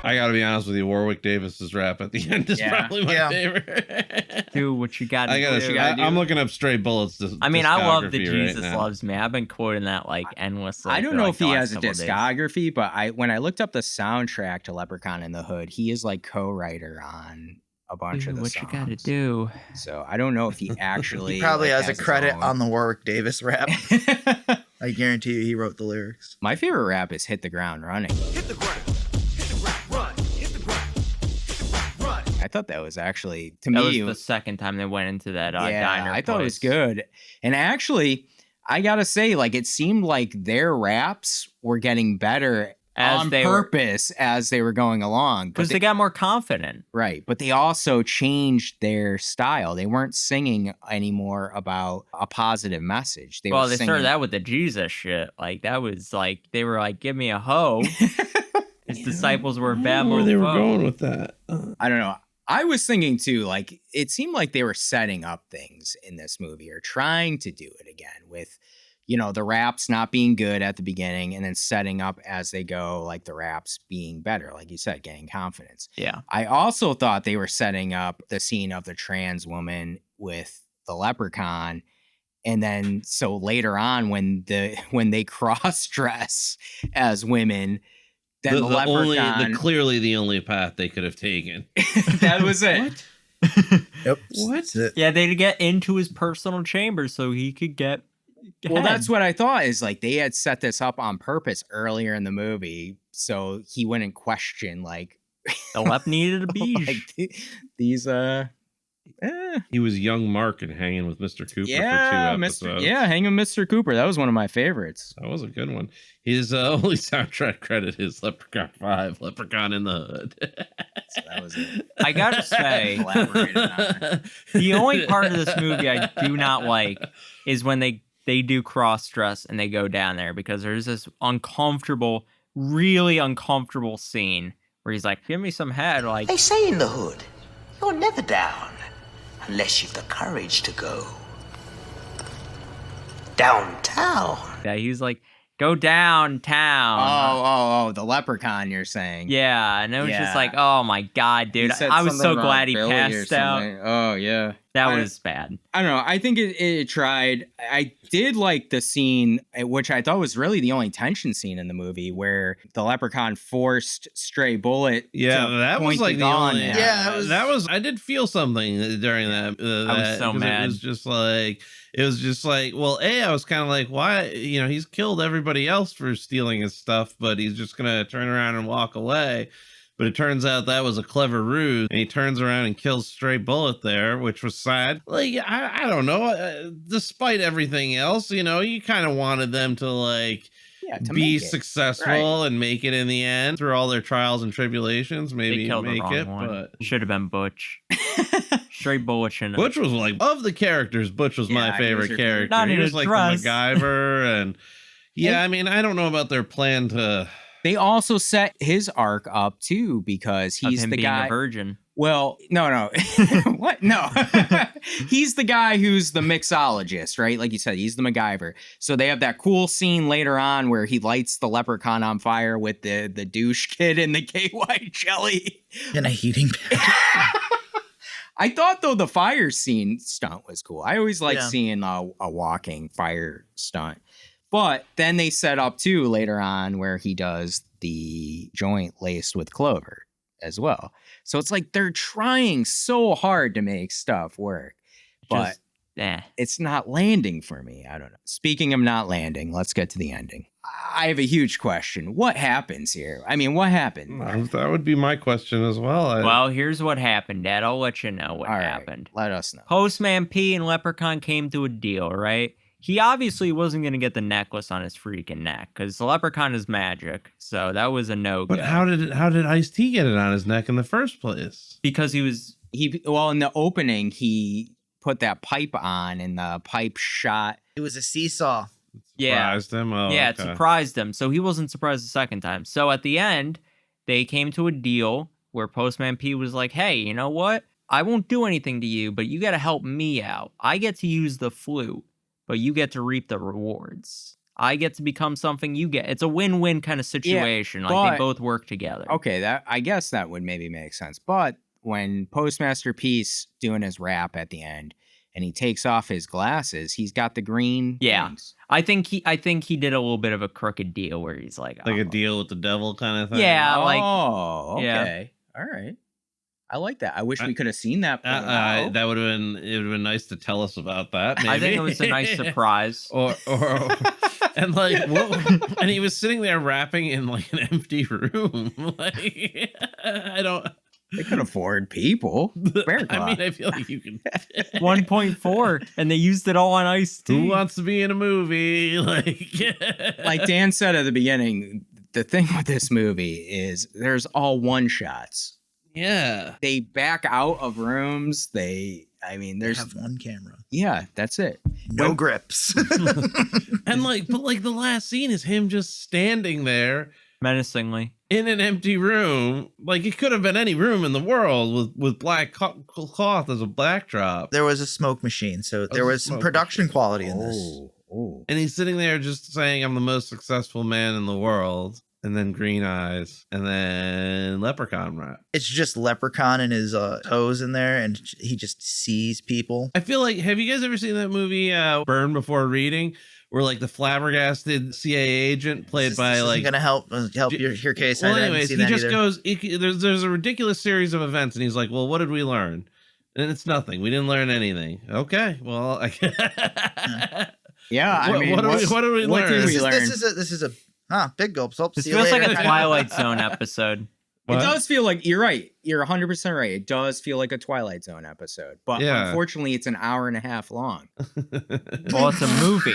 I gotta be honest with you, Warwick Davis's rap at the end is probably my favorite. Do what you gotta do. I'm looking up Straight Bullets. I mean, I love the discography Jesus right now. Loves Me. I've been quoting that like endlessly. I don't for, know like, if the he last has a couple days. discography, but when I looked up the soundtrack to Leprechaun in the Hood, he is like co-writer on a bunch of the what songs. you gotta do. So I don't know if he actually He probably like, has a his credit own. on the Warwick Davis rap. I guarantee you he wrote the lyrics. My favorite rap is Hit the Ground Running. Hit the ground. Hit the ground. Run. Hit the ground. Hit the ground. Run. I thought that was actually, to That me, was the second time they went into that yeah, diner. I thought it was place. good. And actually, I gotta say, like, it seemed like their raps were getting better on purpose as they were going along. Because they got more confident. Right. But they also changed their style. They weren't singing anymore about a positive message. They They started that with the Jesus shit. Like, that was like, they were like, give me a hoe. His disciples were bad. Where they were going with that. I don't know. I was thinking too, like, it seemed like they were setting up things in this movie or trying to do it again with, the raps not being good at the beginning and then setting up as they go, like the raps being better, like you said, getting confidence. Yeah. I also thought they were setting up the scene of the trans woman with the leprechaun. And then so later on when they cross dress as women, then the leprechaun. Clearly the only path they could have taken. That was it. Yep. What? That's it. Yeah, they'd get into his personal chamber so he could get. Well, ahead. that's what I thought is like they had set this up on purpose earlier in the movie so he wouldn't question like the Lep needed a beach. like these He was young Mark and hanging with Mr. Cooper for 2 episodes. Hanging with Mr. Cooper. That was one of my favorites. That was a good one. His only soundtrack credit is Leprechaun 5, Leprechaun in the Hood. So that was it. I gotta say, the only part of this movie I do not like is when they do cross dress and they go down there, because there's this uncomfortable, really uncomfortable scene where he's like, "Give me some head." Like They say in the hood, you're never down unless you've the courage to go downtown. yeah, he's like, "Go downtown." Oh, the leprechaun you're saying. Yeah, and it was Yeah. just like, oh my god, dude. He said I was so something about glad he Billy or passed out. something. Oh, yeah. That was bad. I don't know. I think it tried. I did like the scene, which I thought was really the only tension scene in the movie, where the leprechaun forced Stray Bullet. Yeah, to that was point like the gun only. at- that was. I did feel something during that. I was so 'cause mad. It was just like, well, I was kind of like, why? You know, he's killed everybody else for stealing his stuff, but he's just gonna turn around and walk away. But it turns out that was a clever ruse, and he turns around and kills Stray Bullet there, which was sad. Like, I don't know. Despite everything else, you know, you kind of wanted them to like to be make it. successful and make it in the end through all their trials and tribulations. They Maybe killed the make wrong it, one. but Should have been Butch. Straight Bullet shouldn't have. Butch was like, of the characters, Butch was my Yeah, he was favorite your character. Not He in was a like dress. the MacGyver, and yeah, I mean, I don't know about their plan to. They also set his arc up too, because Of he's him the being guy. a virgin. Well, no. What? No. He's the guy who's the mixologist, right? Like you said, he's the MacGyver. So they have that cool scene later on where he lights the leprechaun on fire with the douche kid and the KY jelly. In a heating pad. I thought, though, the fire scene stunt was cool. I always like Yeah. seeing a walking fire stunt. But then they set up, too, later on where he does the joint laced with clover as well. So it's like they're trying so hard to make stuff work. But it's not landing for me. I don't know. Speaking of not landing, let's get to the ending. I have a huge question. What happens here? I mean, what happened? That would be my question as well. Well, here's what happened, Dad. I'll let you know what All right, happened. let us know. Postman P and Leprechaun came to a deal, right? He obviously wasn't going to get the necklace on his freaking neck because the Leprechaun is magic. So that was a no-go. But how did Ice-T get it on his neck in the first place? Because he was... Well, in the opening, he put that pipe on and the pipe shot. It was a seesaw. Surprised him? Oh, yeah, it okay. surprised him. So he wasn't surprised the second time. So at the end, they came to a deal where Postman P was like, hey, you know what? I won't do anything to you, but you got to help me out. I get to use the flute, but you get to reap the rewards. I get to become something you get. It's a win-win kind of situation. Like they both work together. Okay, I guess that would maybe make sense. But when Postmaster P's doing his rap at the end and he takes off his glasses, he's got the green things. I think he did a little bit of a crooked deal where he's like a deal with the devil kind of thing. Yeah, like okay. Yeah. All right. I like that. I wish we could have seen that. That would have been nice to tell us about that. Maybe. I think it was a nice surprise. or and like what, and he was sitting there rapping in like an empty room. Like I don't. They could afford people. Bearclaw. I mean, I feel like you can 1.4, and they used it all on Ice-T. Who wants to be in a movie? Like Dan said at the beginning, the thing with this movie is there's all one shots. Yeah. They back out of rooms. There's have one camera. Yeah, that's it. No grips. And but the last scene is him just standing there menacingly in an empty room. Like it could have been any room in the world with black cloth as a backdrop. There was a smoke machine, so there was some production quality in this. And he's sitting there just saying, I'm the most successful man in the world. And then green eyes, and then leprechaun rap. It's just Leprechaun and his toes in there, and he just sees people. I feel like, have you guys ever seen that movie, Burn Before Reading? where like the flabbergasted CIA agent played by like gonna help your case. Well, I didn't anyways, see he that just either. goes. There's a ridiculous series of events, and he's like, "Well, what did we learn?" And it's nothing. We didn't learn anything. Okay, well, yeah. I mean, what did we learn? This is a big gulp. So This feels like a Twilight Zone episode. It does feel like, you're right. You're 100% right. It does feel like a Twilight Zone episode. But unfortunately, it's an hour and a half long. Well, it's a movie.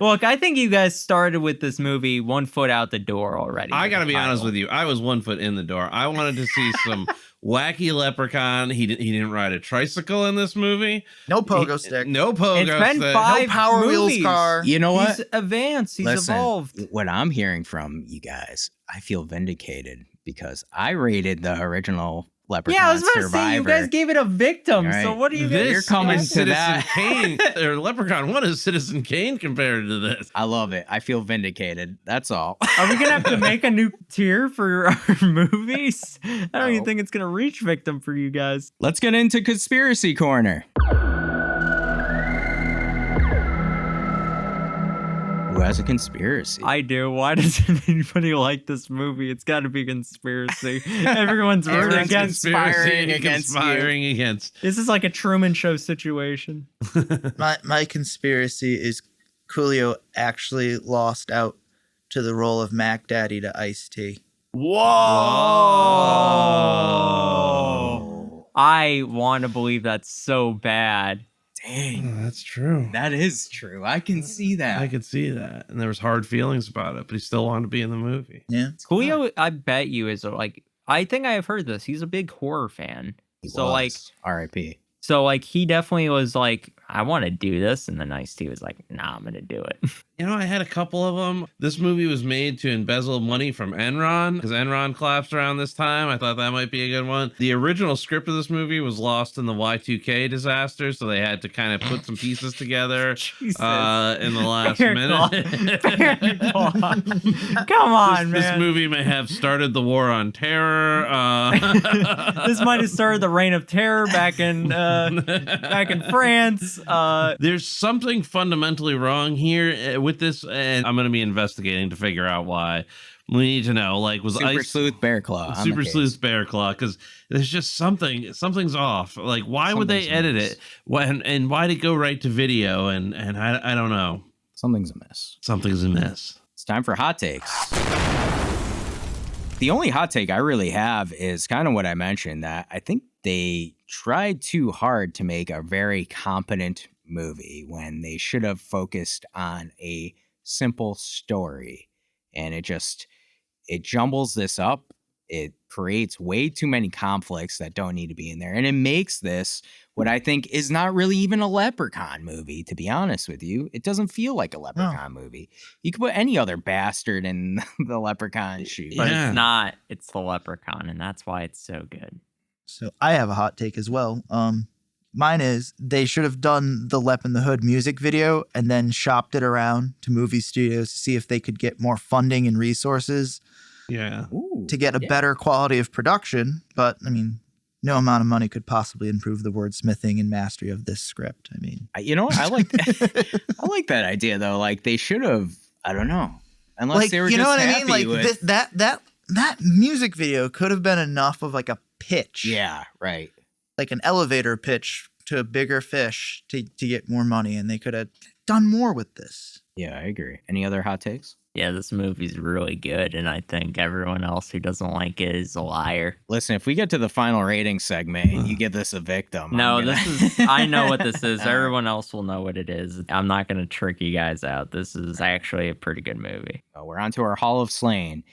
Look, I think you guys started with this movie 1 foot out the door already. I got to be honest with you. I was 1 foot in the door. I wanted to see some wacky leprechaun. He didn't ride a tricycle in this movie. No pogo stick. No pogo stick. It's been 5 no Power movies. Wheels car. You know what? He's advanced. He's Listen, evolved. What I'm hearing from you guys, I feel vindicated because I rated the original Leprechaun Yeah, I was about to Survivor. say, you guys gave it a victim. Right. So what do you guys? You're coming to Citizen that. Kane or Leprechaun. What is Citizen Kane compared to this? I love it. I feel vindicated. That's all. Are we gonna have to make a new tier for our movies? I don't even think it's gonna reach victim for you guys. Let's get into Conspiracy Corner. Who has a conspiracy? I do. Why doesn't anybody like this movie? It's got to be conspiracy. Everyone's rooting against. Conspiring against you. This is like a Truman Show situation. My conspiracy is Coolio actually lost out to the role of Mac Daddy to Ice-T. Whoa! I want to believe that's so bad. Dang. Oh, that's true. That is true. I can see that. I could see that. And there was hard feelings about it, but he still wanted to be in the movie. Yeah. Coolio, I bet you, is like, I think I have heard this. He's a big horror fan. He so was. like, R.I.P. So like he definitely was like, I want to do this, and then Ice-T was like, nah, I'm gonna do it. You know, I had a couple of them. This movie was made to embezzle money from Enron because Enron collapsed around this time. I thought that might be a good one. The original script of this movie was lost in the Y2K disaster, so they had to kind of put some pieces together in the last minute. Come on, man. This movie may have started the war on terror. This might have started the reign of terror back in France. There's something fundamentally wrong here with this, and I'm going to be investigating to figure out why. We need to know, like, was Super Sleuth Bearclaw. Super Sleuth Bearclaw, because there's just something's off. Like, why would they edit it? And why'd it go right to video? And I don't know. Something's amiss. Something's amiss. It's time for hot takes. The only hot take I really have is kind of what I mentioned, that I think they tried too hard to make a very competent movie when they should have focused on a simple story. And it jumbles this up. It creates way too many conflicts that don't need to be in there. And it makes this what I think is not really even a Leprechaun movie, to be honest with you. It doesn't feel like a Leprechaun movie. You could put any other bastard in the Leprechaun shoes. But it's not. It's the Leprechaun, and that's why it's so good. So I have a hot take as well. Mine is they should have done the Lep in the Hood music video and then shopped it around to movie studios to see if they could get more funding and resources to get a better quality of production. But, I mean, no amount of money could possibly improve the wordsmithing and mastery of this script. I mean, you know what? I like I like that idea, though. Like, they should have, I don't know. Unless like, they were you know just what I happy mean? Like, with... that music video could have been enough of like a pitch. Yeah, right. Like an elevator pitch to a bigger fish to get more money, and they could have done more with this. Yeah, I agree. Any other hot takes? Yeah, this movie's really good, and I think everyone else who doesn't like it is a liar. Listen, if we get to the final rating segment and you give this a victim... No, I know what this is. Everyone else will know what it is. I'm not going to trick you guys out. This is actually a pretty good movie. Well, we're on to our Hall of Slain.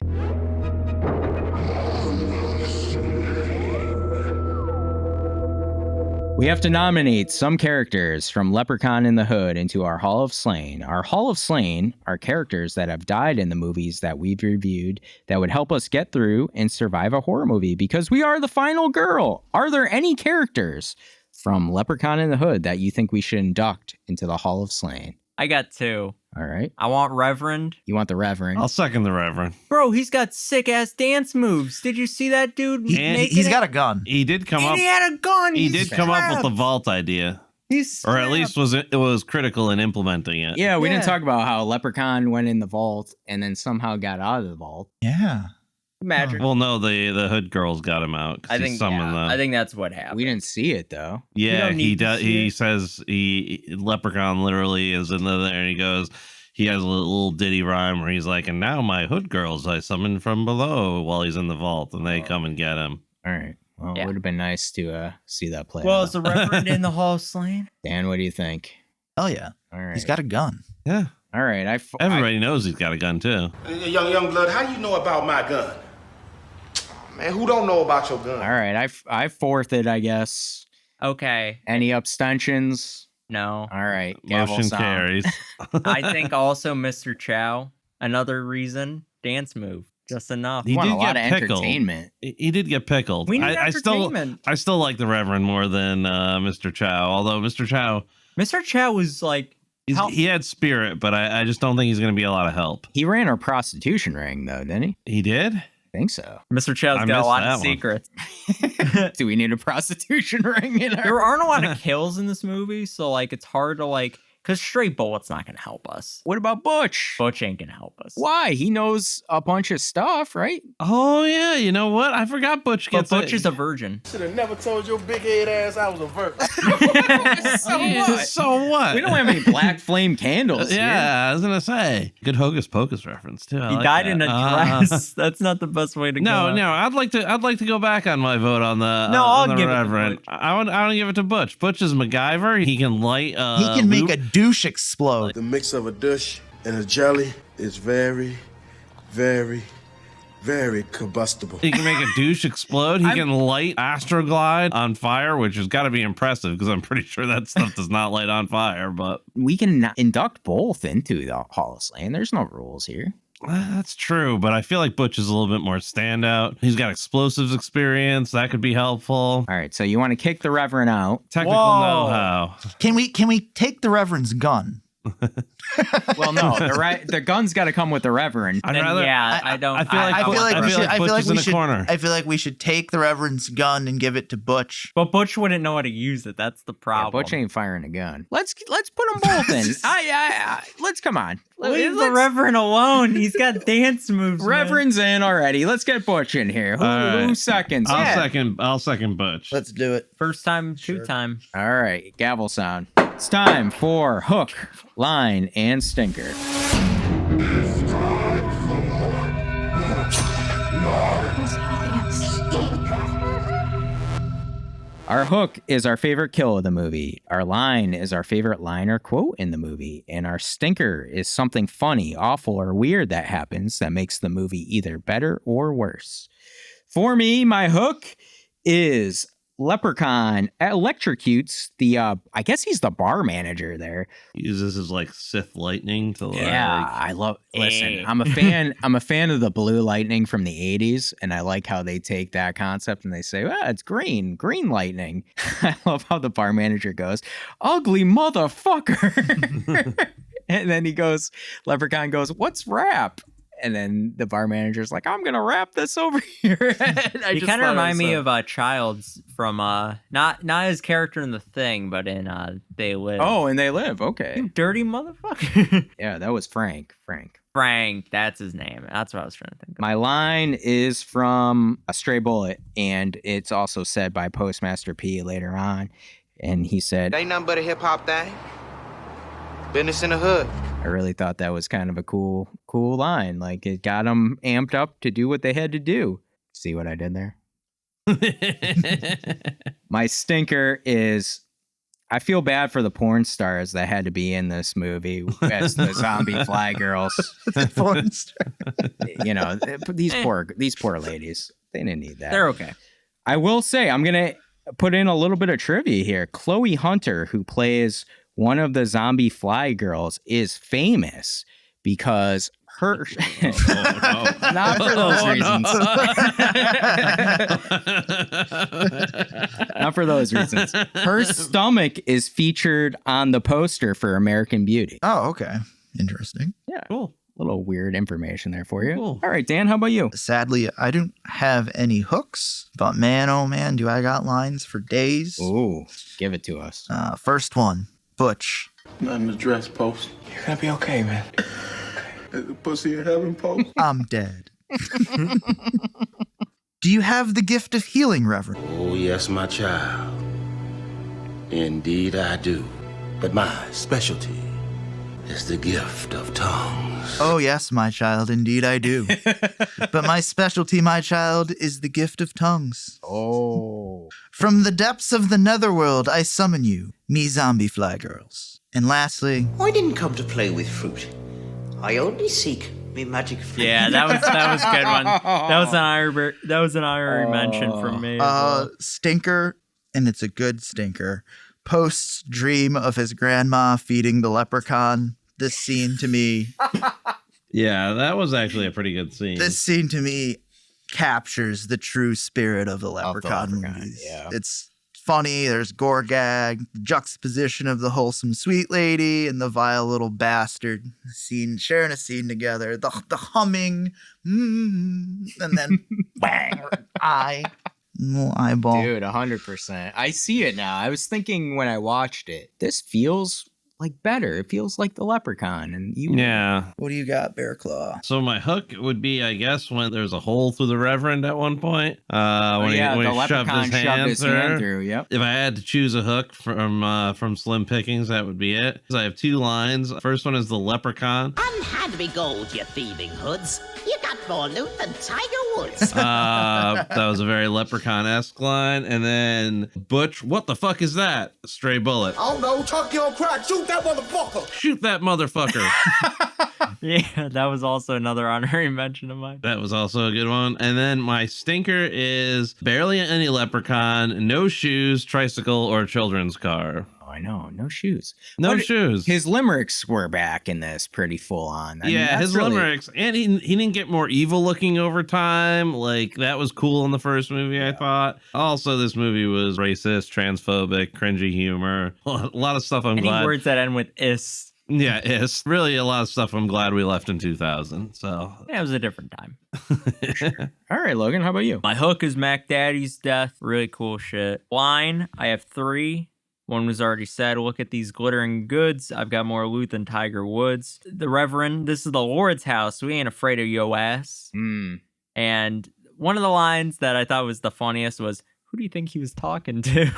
We have to nominate some characters from Leprechaun in the Hood into our Hall of Slain. Our Hall of Slain are characters that have died in the movies that we've reviewed that would help us get through and survive a horror movie because we are the final girl. Are there any characters from Leprechaun in the Hood that you think we should induct into the Hall of Slain? I got 2. All right. I want Reverend. You want the Reverend? I'll second the Reverend. Bro, he's got sick-ass dance moves. Did you see that dude? He's got a gun. He did come up. He had a gun. He did come up with the vault idea. Or at least it was critical in implementing it. Yeah, we didn't talk about how Leprechaun went in the vault and then somehow got out of the vault. Yeah. Magic. Well, no, the hood girls got him out. I think I think that's what happened. We didn't see it though. Yeah, he does. He says Leprechaun literally is in there, and he goes. He has a little ditty rhyme where he's like, "And now my hood girls I summon from below," while he's in the vault, and they come and get him. All right. Well, it would have been nice to see that play. Well, is the Reverend in the Hall of Slain? Dan, what do you think? Hell yeah. All right. He's got a gun. Yeah. All right. Everybody knows he's got a gun too. Young blood, how you know about my gun? Man, who don't know about your gun? All right. I fourth-ed, I guess. Okay. Any abstentions? No. All right. Motion carries. I think also Mr. Chow, another reason, dance move. Just enough. He did a lot get of pickled. entertainment. He did get pickled. We need entertainment. I still like the Reverend more than Mr. Chow. Although Mr. Chow was like he had spirit, but I just don't think he's going to be a lot of help. He ran a prostitution ring though, didn't he? He did? I think so. Mr. Chow's got a lot of secrets. Do we need a prostitution ring in our... There aren't a lot of kills in this movie, so like it's hard to like because straight bullet's not gonna help us. What about Butch? Butch ain't gonna help us. Why? He knows a bunch of stuff, right? Oh yeah, you know what? I forgot Butch But gets Butch is a virgin. Should have never told your big head ass I was a virgin. So what? So what? We don't have any black flame candles. Yeah, here. I was gonna say good Hocus Pocus reference too. He died in a dress. That's not the best way to go. No. I'd like to go back on my vote on the I'll the give Reverend. it to Butch. I want to give it to Butch. Butch is MacGyver. He can light. He can make a douche explode. The mix of a douche and a jelly is very, very, very combustible. He can make a douche explode. He can light Astroglide on fire, which has got to be impressive because I'm pretty sure that stuff does not light on fire. But we can induct both into the Hall of Slain. There's no rules here. That's true, but I feel like Butch is a little bit more standout. He's got explosives experience. That could be helpful. All right, so you want to kick the Reverend out. Technical know-how. Can we take the Reverend's gun? Well, no, the gun's got to come with the Reverend. I don't. I feel like we should take the Reverend's gun and give it to Butch. But Butch wouldn't know how to use it. That's the problem. Yeah, Butch ain't firing a gun. Let's put them both in. Let's come on. Leave the Reverend alone. He's got dance moves. Reverend's in already. Let's get Butch in here. Who seconds? I'll second Butch. Let's do it. First time, two time. All right, gavel sound. It's time for hook, line, and stinker. Our hook is our favorite kill of the movie. Our line is our favorite line or quote in the movie. And our stinker is something funny, awful, or weird that happens that makes the movie either better or worse. For me, my hook is Leprechaun electrocutes the I guess he's the bar manager there. He uses his like Sith lightning to Listen, I'm a fan of the blue lightning from the 80s, and I like how they take that concept and they say, it's green lightning. I love how the bar manager goes, ugly motherfucker. And then Leprechaun goes, what's rap? And then the bar manager's like, I'm going to wrap this over here. You kind of remind me of Childs from, not his character in The Thing, but in They Live. Oh, and They Live. Okay. You dirty motherfucker. Yeah, that was Frank, that's his name. That's what I was trying to think of. My line is from A Stray Bullet, and it's also said by Postmaster P later on. And he said, Ain't nothing but a hip-hop thing. Business in the hood. I really thought that was kind of a cool line. Like, it got them amped up to do what they had to do. See what I did there? My stinker is, I feel bad for the porn stars that had to be in this movie as the zombie fly girls. Porn star. You know, these poor ladies. They didn't need that. They're okay. I will say, I'm going to put in a little bit of trivia here. Chloe Hunter, who plays one of the zombie fly girls, is famous because her not for those reasons. Not for those reasons. Her stomach is featured on the poster for American Beauty. Oh, okay. Interesting. Yeah. Cool. Little weird information there for you. Cool. All right, Dan, how about you? Sadly, I don't have any hooks, but man, oh man, do I got lines for days. Ooh, give it to us. First one, Butch. Nothing to dress, Post. You're gonna be okay, man. Is the pussy in heaven, Post? I'm dead. Do you have the gift of healing, Reverend? Oh, yes, my child. Indeed, I do. But my specialty is the gift of tongues. Oh, yes, my child, indeed I do. But my specialty, my child, is the gift of tongues. Oh. From the depths of the netherworld, I summon you, me zombie fly girls. And lastly, I didn't come to play with fruit. I only seek me magic fruit. Yeah, that was a good one. That was an honorary mention from me. Stinker, and it's a good stinker. Post's dream of his grandma feeding the leprechaun. This scene to me. Yeah, that was actually a pretty good scene. This scene to me captures the true spirit of the Leprechaun movies. Yeah. It's funny. There's gore gag, the juxtaposition of the wholesome sweet lady and the vile little bastard scene, sharing a scene together. The humming, and then bang, little eyeball. Dude, 100%. I see it now. I was thinking when I watched it, this feels like better. It feels like the Leprechaun. And you, yeah. What do you got, Bearclaw? So my hook would be, I guess, when there's a hole through the Reverend at one point. When he shoved his hand through. Yep. If I had to choose a hook from Slim Pickings, that would be it. I have two lines. First one is the Leprechaun. Unhand me gold, you thieving hoods. You got more loot than Tiger Woods. That was a very Leprechaun-esque line. And then Butch, what the fuck is that? Stray bullet. Oh no, tuck your crack. Shoot that motherfucker. Shoot that motherfucker. Yeah, that was also another honorary mention of mine. That was also a good one. And then my stinker is barely any leprechaun, no shoes, tricycle, or children's car. Oh, I know. No shoes. No shoes. His limericks were back in this pretty full on. I mean, his limericks. And he didn't get more evil looking over time. Like, that was cool in the first movie, I thought. Also, this movie was racist, transphobic, cringy humor. A lot of stuff I'm glad. Any words that end with is. Yeah, it's really a lot of stuff I'm glad we left in 2000. So yeah, it was a different time. Sure. All right, Logan, how about you? My hook is Mac Daddy's death. Really cool shit. Line, I have 3. One was already said. Look at these glittering goods. I've got more loot than Tiger Woods. The Reverend, this is the Lord's house. We ain't afraid of yo ass. And one of the lines that I thought was the funniest was, who do you think he was talking to?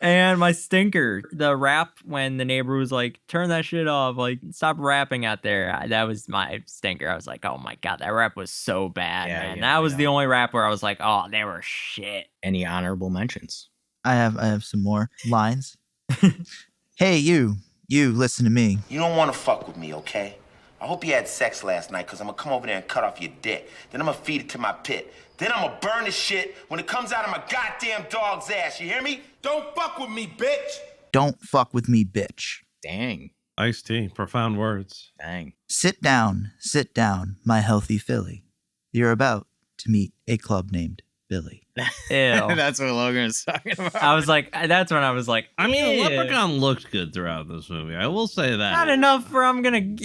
And my stinker, the rap when the neighbor was like, turn that shit off, like, stop rapping out there. That was my stinker. I was like, oh my God, that rap was so bad, man. That was the only rap where I was like, oh, they were shit. Any honorable mentions? I have some more lines. Hey, you, listen to me. You don't want to fuck with me, okay? I hope you had sex last night, because I'm going to come over there and cut off your dick. Then I'm going to feed it to my pit. Then I'm going to burn the shit when it comes out of my goddamn dog's ass. You hear me? Don't fuck with me, bitch. Don't fuck with me, bitch. Dang. Ice-T, profound words. Dang. Sit down, my healthy filly. You're about to meet a club named Billy. Ew. That's what Logan was talking about. I was like, that's when I was like, I mean, Leprechaun looked good throughout this movie. I will say that. Not enough for I'm gonna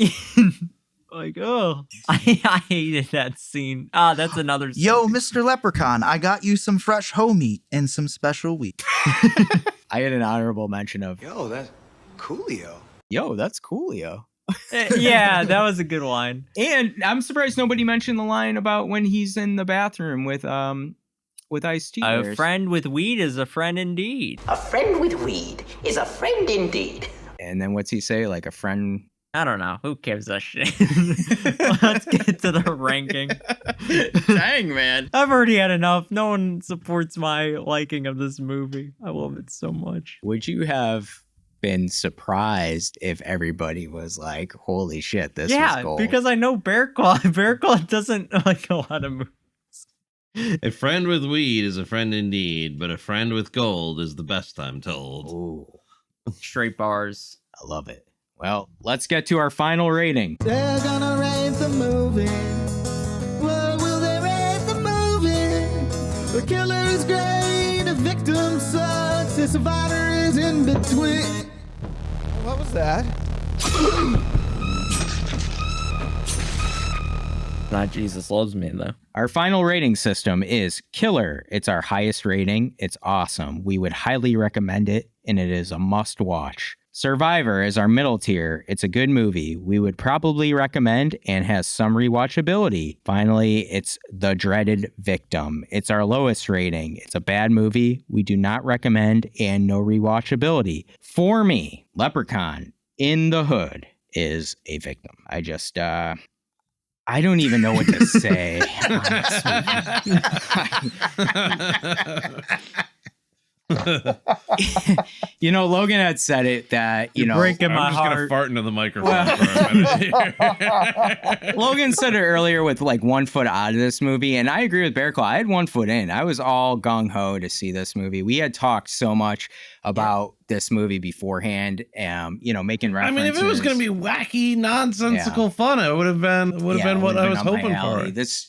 like, oh, I hated that scene. That's another scene. Yo, Mr. Leprechaun, I got you some fresh hoe meat and some special wheat. I had an honorable mention of, Yo, that's Coolio. Yo, that's Coolio. Yeah, that was a good line. And I'm surprised nobody mentioned the line about when he's in the bathroom with Ice-T. A friend with weed is a friend indeed. A friend with weed is a friend indeed. And then what's he say? Like a friend... I don't know. Who gives a shit? Let's get to the ranking. Dang, man. I've already had enough. No one supports my liking of this movie. I love it so much. Would you have been surprised if everybody was like, holy shit, this was gold? Yeah, because I know Bearclaw. Bearclaw doesn't like a lot of movies. A friend with weed is a friend indeed, but a friend with gold is the best, I'm told. Ooh. Straight bars. I love it. Well, let's get to our final rating. They're gonna rate the movie. What will they rate the movie? The killer is great, the victim sucks, the survivor is in between. What was that? Not Jesus Loves Me, though. Our final rating system is Killer. It's our highest rating. It's awesome. We would highly recommend it, and it is a must watch. Survivor is our middle tier. It's a good movie. We would probably recommend and has some rewatchability. Finally, it's The Dreaded Victim. It's our lowest rating. It's a bad movie. We do not recommend and no rewatchability. For me, Leprechaun in the Hood is a victim. I don't even know what to say. Logan had said it that, breaking my I'm just heart. gonna fart into the microphone for a minute. Logan said it earlier with like 1 foot out of this movie, and I agree with Bearclaw. I had 1 foot in. I was all gung ho to see this movie. We had talked so much about this movie beforehand, making references. I mean, if it was going to be wacky, nonsensical fun, it would have been what I was hoping for. This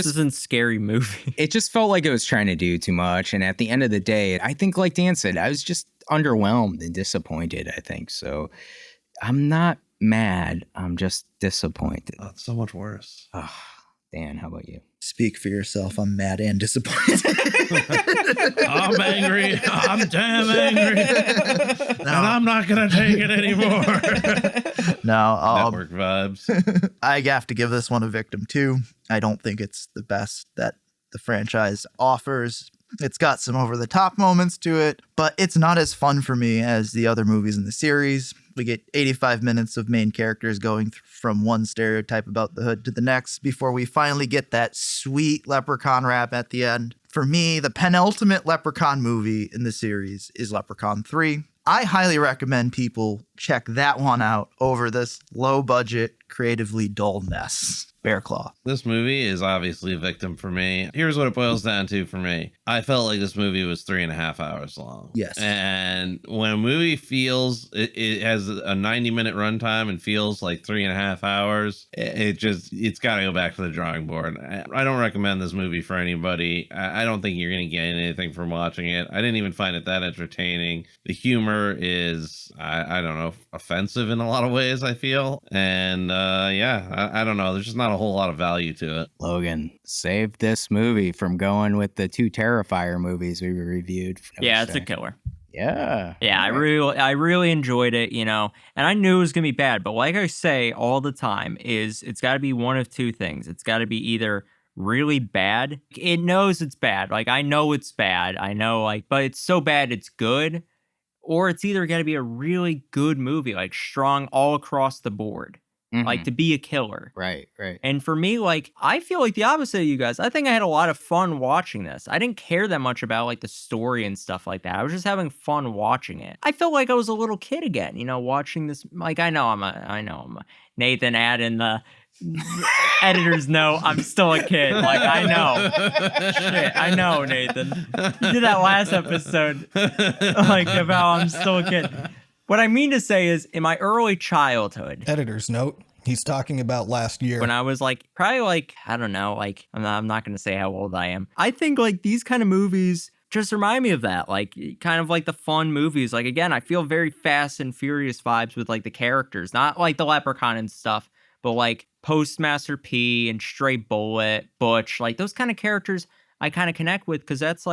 isn't scary movie. It just felt like it was trying to do too much, and at the end of the day, I think, like Dan said, I was just underwhelmed and disappointed. I think so. I'm not mad. I'm just disappointed. Oh, it's so much worse. Dan, how about you? Speak for yourself. I'm mad and disappointed. I'm angry. I'm damn angry. And I'm not going to take it anymore. Network vibes. I have to give this one a victim too. I don't think it's the best that the franchise offers. It's got some over-the-top moments to it, but it's not as fun for me as the other movies in the series. We get 85 minutes of main characters going from one stereotype about the Hood to the next before we finally get that sweet Leprechaun rap at the end. For me, the penultimate Leprechaun movie in the series is Leprechaun 3. I highly recommend people check that one out over this low-budget, creatively dull mess. Bearclaw. This movie is obviously a victim for me. Here's what it boils down to for me. I felt like this movie was 3.5 hours long. Yes. And when a movie feels, it has a 90-minute runtime and feels like 3.5 hours, it's got to go back to the drawing board. I don't recommend this movie for anybody. I don't think you're going to get anything from watching it. I didn't even find it that entertaining. The humor is, I don't know, offensive in a lot of ways, I feel. And I don't know. There's just not a whole lot of value to it. Logan, save this movie from going with the 2 Terrifier movies we reviewed. Yeah, it's a killer. Yeah. Yeah, I really enjoyed it, and I knew it was going to be bad, but like I say all the time it's got to be one of 2 things. It's got to be either really bad. It knows it's bad. Like, I know it's bad. I know, but it's so bad it's good. Or it's either got to be a really good movie, like strong all across the board. Like to be a killer. Right. And for me, I feel like the opposite of you guys. I think I had a lot of fun watching this. I didn't care that much about the story and stuff like that. I was just having fun watching it. I felt like I was a little kid again, watching this. I know I'm a Nathan adding the editor's note. I'm still a kid. I know. Shit, I know, Nathan. You did that last episode. About I'm still a kid. What I mean to say is, in my early childhood... Editor's note. He's talking about last year. When I was probably I don't know, I'm not going to say how old I am. I think these kind of movies just remind me of that. Kind of the fun movies. Again, I feel very Fast and Furious vibes with the characters. Not the Leprechaun and stuff, but Postmaster P and Stray Bullet, Butch. Those kind of characters I kind of connect with because that's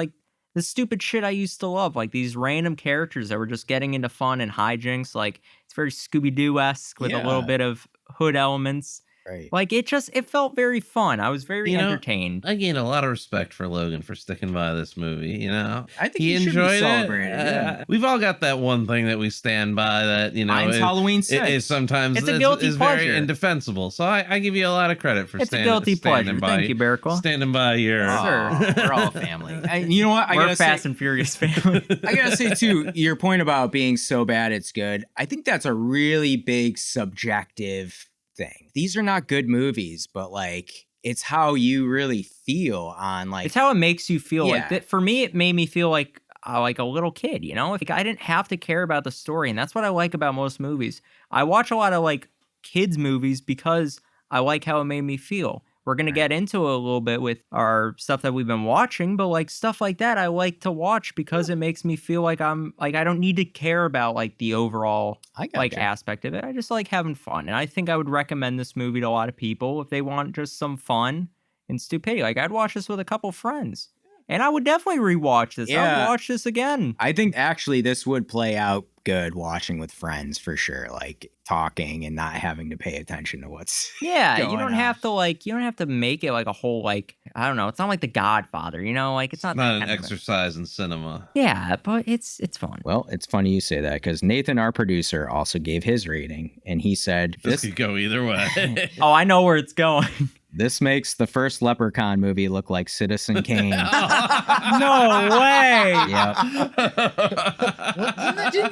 the stupid shit I used to love, these random characters that were just getting into fun and hijinks. It's very Scooby-Doo-esque with a little bit of Hood elements. Right. It felt very fun. I was very entertained. I gained a lot of respect for Logan for sticking by this movie, I think he should enjoyed be it. celebrated. We've all got that one thing that we stand by that, Mine's Halloween 6. It is sometimes it's a guilty pleasure. Very indefensible. So I give you a lot of credit for a guilty pleasure. By, Thank you, Bearclaw. Standing by your... We're all family. You know what? We're Fast and Furious family. I gotta say, too, your point about being so bad it's good, I think that's a really big subjective thing. These are not good movies, but it's how you really feel on it's how it makes you feel. For me, it made me feel like a little kid, I didn't have to care about the story, and that's what I like about most movies. I watch a lot of kids movies because I like how it made me feel. we're going to get into it a little bit with our stuff that we've been watching, but like stuff like that, I like to watch because it makes me feel like I'm like, I don't need to care about like the overall like aspect of it. I just like having fun. And I think I would recommend this movie to a lot of people if they want just some fun and stupidity. Like I'd watch this with a couple friends. And I would definitely rewatch this. I would watch this again. I think actually this would play out good watching with friends for sure. Like talking and not having to pay attention to what's you don't have to like, you don't have to make it like a whole like, I don't know. It's not like The Godfather, you know, like it's not an exercise in cinema. Yeah, but it's fun. Well, it's funny you say that because Nathan, our producer, also gave his rating and he said this could go either way. Oh, I know where it's going. This makes the first Leprechaun movie look like Citizen Kane. No way. Yep.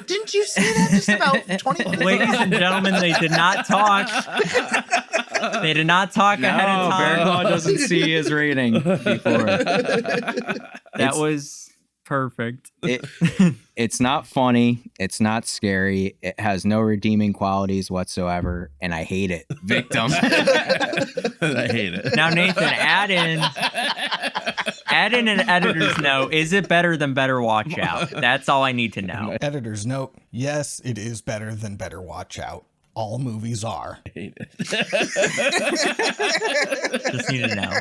Didn't you say that just about 20 minutes ago? Ladies and gentlemen, they did not talk. They did not talk ahead of time. Bearclaw doesn't see his rating before. That was perfect. It's not funny. It's not scary. It has no redeeming qualities whatsoever, and I hate it. Victim. I hate it. Now, Nathan, add in an editor's note. Is it better than Better Watch Out? That's all I need to know. Editor's note. Yes, it is better than Better Watch Out. All movies are. I hate it. Just need to know.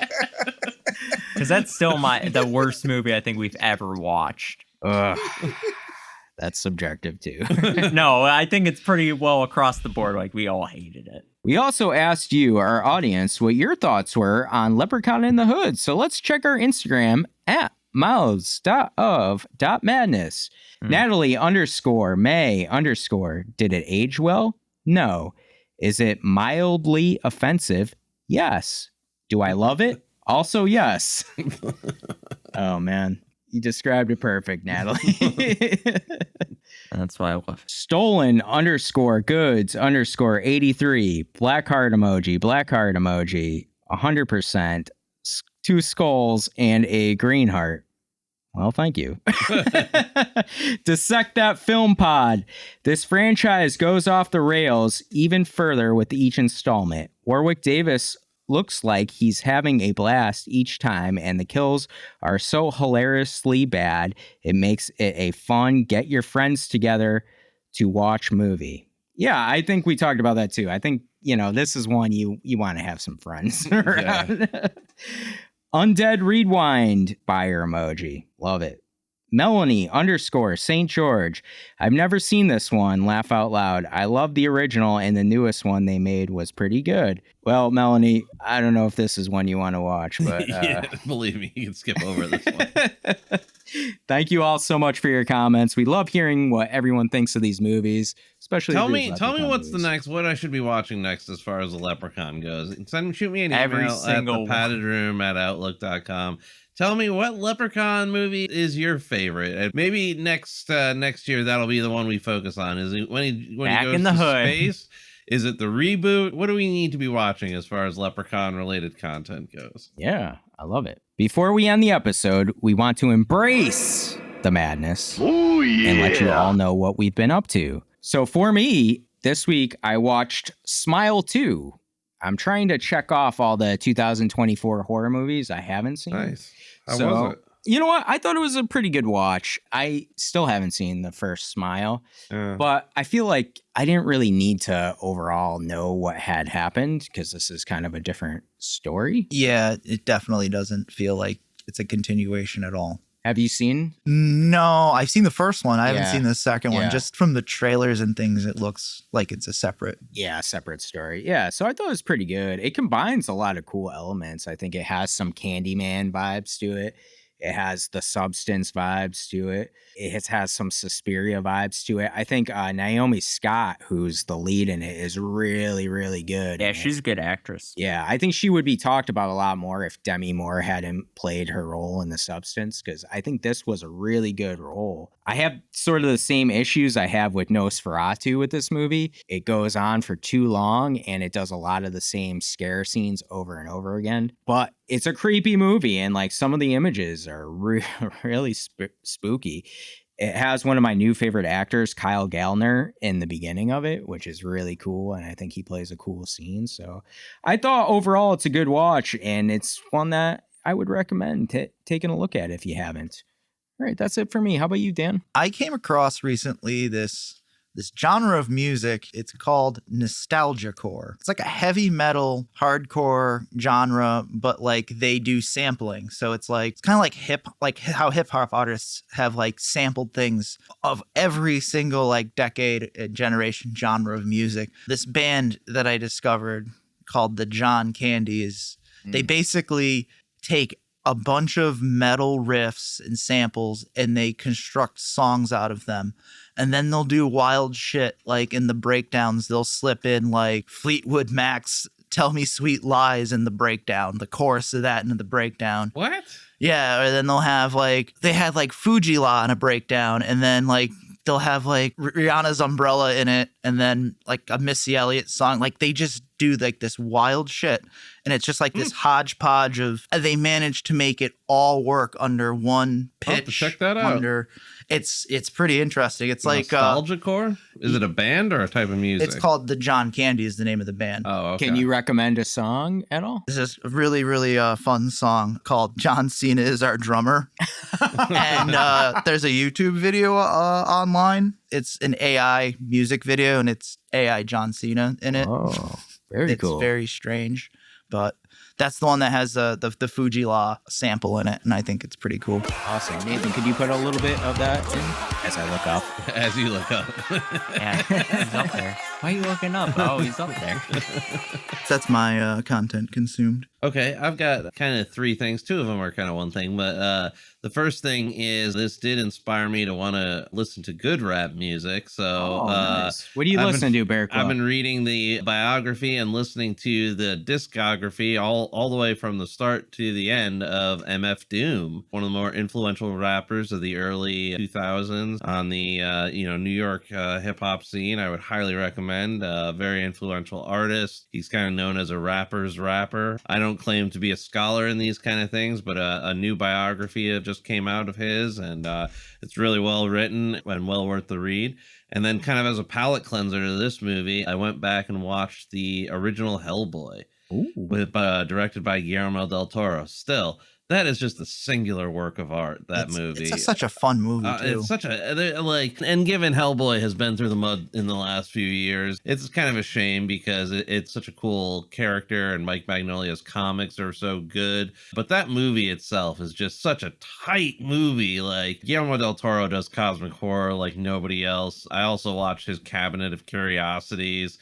Because that's still the worst movie I think we've ever watched. Ugh. That's subjective too. No, I think it's pretty well across the board. Like we all hated it. We also asked you, our audience, what your thoughts were on Leprechaun in the Hood. So let's check our Instagram at mouths.of.madness. Natalie _May_. Did it age well? No. Is it mildly offensive? Yes. Do I love it? Also, yes. Oh, man. You described it perfect, Natalie. That's why I love it. Stolen _goods _83. Black heart emoji. 100%. 2 skulls and a green heart. Well, thank you. Dissect that film pod. This franchise goes off the rails even further with each installment. Warwick Davis looks like he's having a blast each time, and the kills are so hilariously bad, it makes it a fun get your friends together to watch movie. Yeah, I think we talked about that too. I think, this is one you want to have some friends around. Yeah. Undead Rewind fire emoji. Love it. Melanie _St. George. I've never seen this one. Laugh out loud. I love the original, and the newest one they made was pretty good. Well, Melanie, I don't know if this is one you want to watch, but yeah, believe me, you can skip over this one. Thank you all so much for your comments. We love hearing what everyone thinks of these movies, especially. Tell me what's the next. What I should be watching next as far as the Leprechaun goes. Shoot me an email at thepaddedroom@outlook.com. Tell me what Leprechaun movie is your favorite. And maybe next year that'll be the one we focus on. Is it when he goes in the to hood. Space? Is it the reboot? What do we need to be watching as far as Leprechaun related content goes? Yeah, I love it. Before we end the episode, we want to embrace the madness and let you all know what we've been up to. So for me, this week I watched Smile 2. I'm trying to check off all the 2024 horror movies I haven't seen. Nice. How was it? You know what? I thought it was a pretty good watch. I still haven't seen the first Smile, but I feel like I didn't really need to overall know what had happened because this is kind of a different story. Yeah, it definitely doesn't feel like it's a continuation at all. Have you seen? No, I've seen the first one. I haven't seen the second one. Yeah. Just from the trailers and things, it looks like it's a separate. Yeah, separate story. Yeah, so I thought it was pretty good. It combines a lot of cool elements. I think it has some Candyman vibes to it. It has the Substance vibes to it. It has some Suspiria vibes to it. I think Naomi Scott, who's the lead in it, is really, really good. Yeah, she's a good actress. Yeah, I think she would be talked about a lot more if Demi Moore hadn't played her role in The Substance, because I think this was a really good role. I have sort of the same issues I have with Nosferatu with this movie. It goes on for too long, and it does a lot of the same scare scenes over and over again. But it's a creepy movie, and like some of the images are really spooky. It has one of my new favorite actors, Kyle Gallner, in the beginning of it, which is really cool. And I think he plays a cool scene. So I thought overall it's a good watch. And it's one that I would recommend taking a look at if you haven't. All right, that's it for me. How about you, Dan? I came across recently this genre of music. It's called nostalgiacore. It's like a heavy metal hardcore genre, but like they do sampling. So it's kind of like how hip hop artists have like sampled things of every single like decade and generation genre of music. This band that I discovered called the John Candies, they basically take a bunch of metal riffs and samples and they construct songs out of them. And then they'll do wild shit. Like in the breakdowns, they'll slip in like Fleetwood Mac's Tell Me Sweet Lies in the breakdown, the chorus of that into the breakdown. What? Yeah, or then they'll have they had like Fuji La in a breakdown, and then like they'll have like Rihanna's Umbrella in it, and then like a Missy Elliott song. Like they just do like this wild shit, and it's just like this hodgepodge of. They managed to make it all work under one pitch. I'll have to check that out. It's pretty interesting. It's like nostalgiacore. Is it a band or a type of music? It's called the John Candy is the name of the band. Oh, okay. Can you recommend a song at all? This is a really, really fun song called John Cena is Our Drummer. And there's a YouTube video online. It's an AI music video, and it's AI John Cena in it. Oh, very cool. It's very strange, but that's the one that has the Fuji La sample in it, and I think it's pretty cool. Awesome. Nathan, could you put a little bit of that in as I look up? As you look up. Yeah, he's up there. Why are you looking up? Oh, he's up there. That's my content consumed. Okay, I've got kind of three things. Two of them are kind of one thing, but the first thing is this did inspire me to want to listen to good rap music. So, nice. What do you listen to, Bearclaw? I've been reading the biography and listening to the discography all the way from the start to the end of MF Doom, one of the more influential rappers of the early 2000s on the New York hip hop scene. I would highly recommend. Very influential artist. He's kind of known as a rapper's rapper. I don't claim to be a scholar in these kind of things, but a new biography just came out of his, and it's really well written and well worth the read. And then kind of as a palate cleanser to this movie, I went back and watched the original Hellboy, directed by Guillermo del Toro. Still, that is just a singular work of art, movie. It's such a fun movie, too. It's such and given Hellboy has been through the mud in the last few years, it's kind of a shame because it's such a cool character and Mike Magnolia's comics are so good. But that movie itself is just such a tight movie. Like, Guillermo del Toro does cosmic horror like nobody else. I also watched his Cabinet of Curiosities.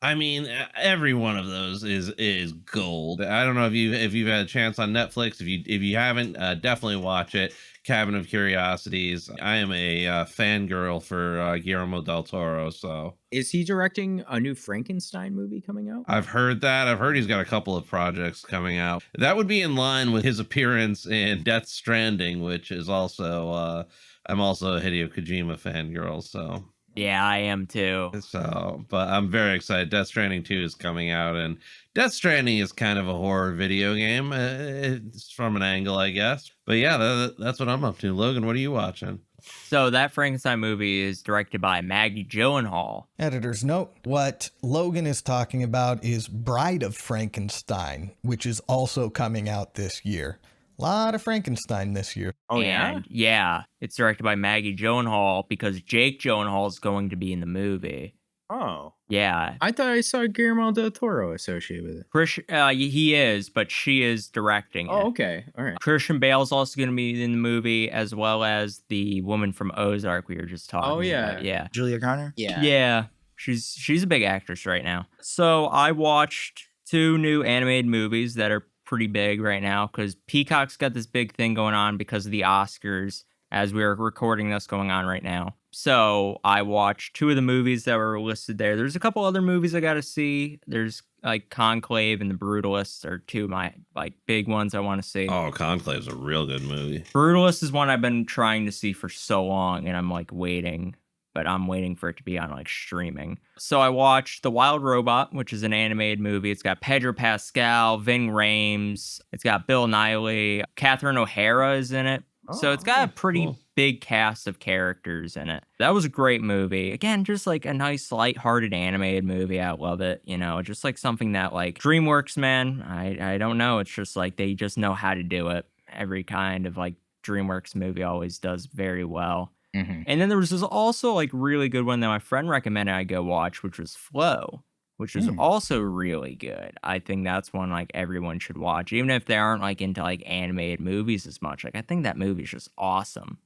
I mean, every one of those is gold. I don't know if you've had a chance on Netflix. If you haven't, definitely watch it. Cabinet of Curiosities. I am a fangirl for Guillermo del Toro. So, is he directing a new Frankenstein movie coming out? I've heard that. I've heard he's got a couple of projects coming out. That would be in line with his appearance in Death Stranding, which is also I'm also a Hideo Kojima fangirl. So. Yeah, I am too. So, but I'm very excited. Death Stranding 2 is coming out, and Death Stranding is kind of a horror video game. It's from an angle, I guess. But yeah, that's what I'm up to. Logan, what are you watching? So that Frankenstein movie is directed by Maggie Gyllenhaal. Editor's note, what Logan is talking about is Bride of Frankenstein, which is also coming out this year. A lot of Frankenstein this year. Oh, yeah, it's directed by Maggie Gyllenhaal because Jake Gyllenhaal is going to be in the movie. Oh. Yeah. I thought I saw Guillermo del Toro associated with it. He is, but she is directing it. Oh, okay. All right. Christian Bale's also going to be in the movie, as well as the woman from Ozark we were just talking about. Yeah. Yeah. Julia Garner? Yeah. Yeah. She's a big actress right now. So I watched 2 new animated movies that are pretty big right now because Peacock's got this big thing going on because of the Oscars as we're recording this going on right now. So I watched 2 of the movies that were listed there. There's a couple other movies I got to see. There's like Conclave and The Brutalist are 2 of my like big ones I want to see. Oh, Conclave's a real good movie. Brutalist is one I've been trying to see for so long and I'm like waiting. But I'm waiting for it to be on like streaming. So I watched The Wild Robot, which is an animated movie. It's got Pedro Pascal, Ving Rhames. It's got Bill Nighy. Catherine O'Hara is in it. So it's got a pretty big cast of characters in it. That was a great movie. Again, just like a nice, lighthearted animated movie. I love it. You know, just like something that like DreamWorks, man, I don't know. It's just like they just know how to do it. Every kind of like DreamWorks movie always does very well. Mm-hmm. And then there was this also like really good one that my friend recommended I go watch, which was Flow, which is also really good. I think that's one like everyone should watch, even if they aren't like into like animated movies as much. Like I think that movie is just awesome.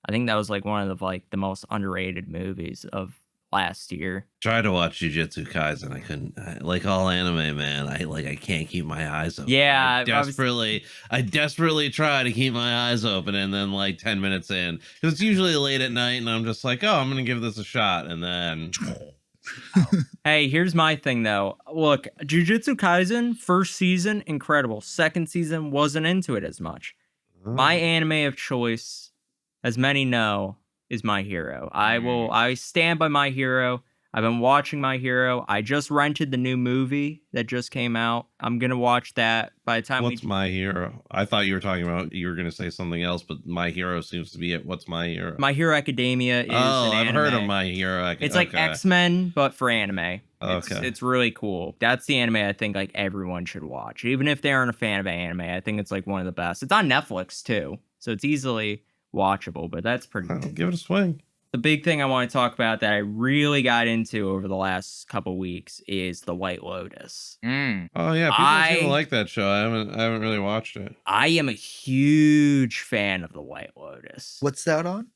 I think that was like one of the like the most underrated movies of last year. Tried to watch Jujutsu Kaisen. I couldn't. Like all anime, man. I can't keep my eyes open. Yeah, I desperately try to keep my eyes open, and then like 10 minutes in, because it's usually late at night, and I'm just like, oh, I'm gonna give this a shot, and then. Hey, here's my thing though. Look, Jujutsu Kaisen, first season, incredible. Second season, wasn't into it as much. My anime of choice, as many know, is My Hero. I stand by My Hero. I've been watching My Hero. I just rented the new movie that just came out. I'm gonna watch that by the time. What's My Hero? I thought you were gonna say something else, but My Hero seems to be it. What's My Hero? My Hero Academia is I've heard of My Hero. It's like X-Men, but for anime. Okay. It's really cool. That's the anime I think like everyone should watch. Even if they aren't a fan of anime, I think it's like one of the best. It's on Netflix too, so it's easily watchable, but that's pretty cool. Give it a swing. The big thing I want to talk about that I really got into over the last couple weeks is The White Lotus. Oh yeah, people seem to like that show. I haven't really watched it. I am a huge fan of The White Lotus. What's that on?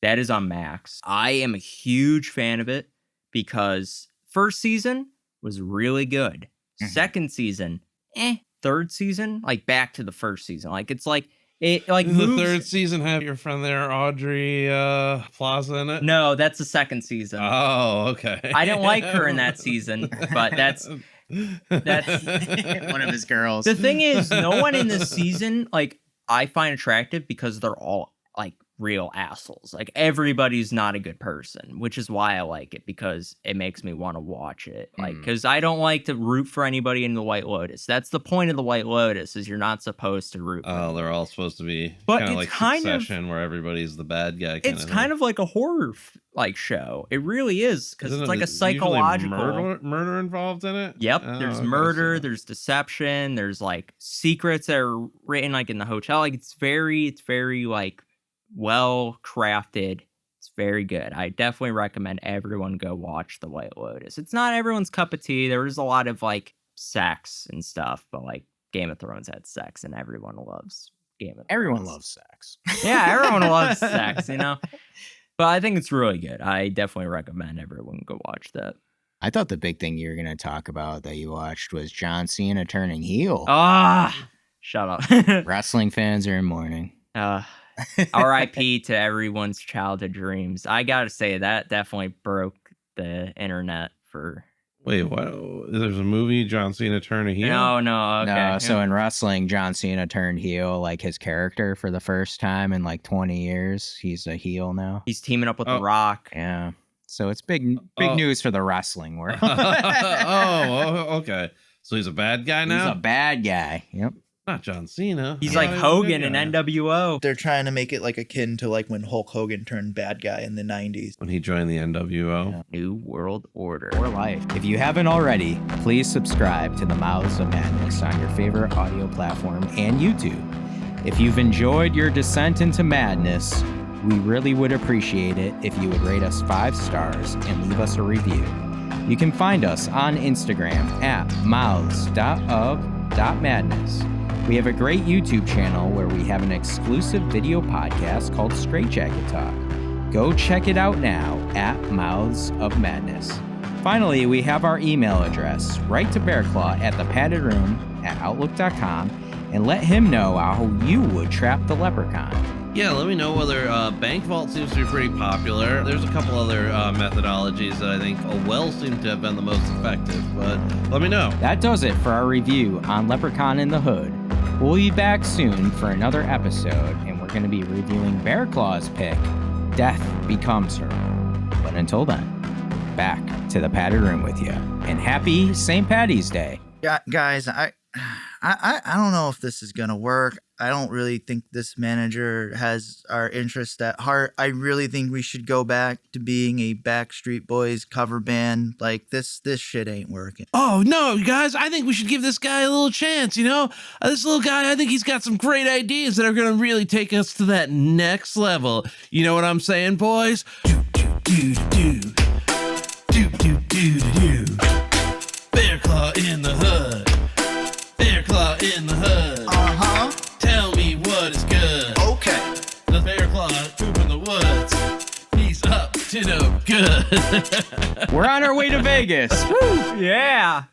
That is on Max. I am a huge fan of it because first season was really good. Second season, Third season, like back to the first season. Like it's like it like Does the third season have your friend there, Audrey Plaza, in it? No, that's the second season. Oh, okay. I didn't like her in that season, but that's one of his girls. The thing is, no one in this season like I find attractive because they're all like real assholes. Like everybody's not a good person, which is why I like it, because it makes me want to watch it. Like, because I don't like to root for anybody in the White Lotus. That's the point of the White Lotus, is you're not supposed to root for them. They're all supposed to be but kind of it's like kind Succession, where everybody's the bad guy. It's kind of like a horror like show. It really is, because it's like a psychological murder involved in it. Yep, there's murder, there's deception, there's like secrets that are written like in the hotel. Like it's very like well crafted. It's very good. I definitely recommend everyone go watch The White Lotus. It's not everyone's cup of tea. There is a lot of like sex and stuff, but like Game of Thrones had sex, and everyone loves Game of Thrones. Everyone loves sex. Yeah, everyone loves sex, you know. But I think it's really good. I definitely recommend everyone go watch that. I thought the big thing you were going to talk about that you watched was John Cena turning heel. Shut up. Wrestling fans are in mourning. R.I.P. to everyone's childhood dreams. I gotta say, that definitely broke the internet for... Wait, what? There's a movie, John Cena turned a heel? No, okay. No, so in wrestling, John Cena turned heel, like his character, for the first time in like 20 years. He's a heel now. He's teaming up with The Rock. Yeah. So it's big news for the wrestling world. Okay. So he's a bad guy now? He's a bad guy. Yep. Not John Cena. He's like Hogan in NWO. They're trying to make it like akin to like when Hulk Hogan turned bad guy in the 90s. When he joined the NWO. Yeah. New World Order. For life. If you haven't already, please subscribe to the Mouths of Madness on your favorite audio platform and YouTube. If you've enjoyed your descent into madness, we really would appreciate it if you would rate us 5 stars and leave us a review. You can find us on Instagram at mouths.of.madness. We have a great YouTube channel where we have an exclusive video podcast called Straight Jacket Talk. Go check it out now at Mouths of Madness. Finally, we have our email address. Write to Bearclaw at thepaddedroom@outlook.com and let him know how you would trap the Leprechaun. Yeah, let me know whether Bank Vault seems to be pretty popular. There's a couple other methodologies that I think well seem to have been the most effective, but let me know. That does it for our review on Leprechaun in the Hood. We'll be back soon for another episode, and we're going to be reviewing Bearclaw's pick, Death Becomes Her. But until then, back to the padded room with you, and happy St. Paddy's Day. Yeah, guys, I I don't know if this is gonna work. I don't really think this manager has our interest at heart. I really think we should go back to being a Backstreet Boys cover band. Like this shit ain't working. Oh no, guys! I think we should give this guy a little chance. You know, this little guy. I think he's got some great ideas that are gonna really take us to that next level. You know what I'm saying, boys? Bearclaw in the hood. Bearclaw in the hood. Uh-huh. Tell me what is good. Okay. The Bearclaw poop in the woods. He's up to no good. We're on our way to Vegas. Yeah.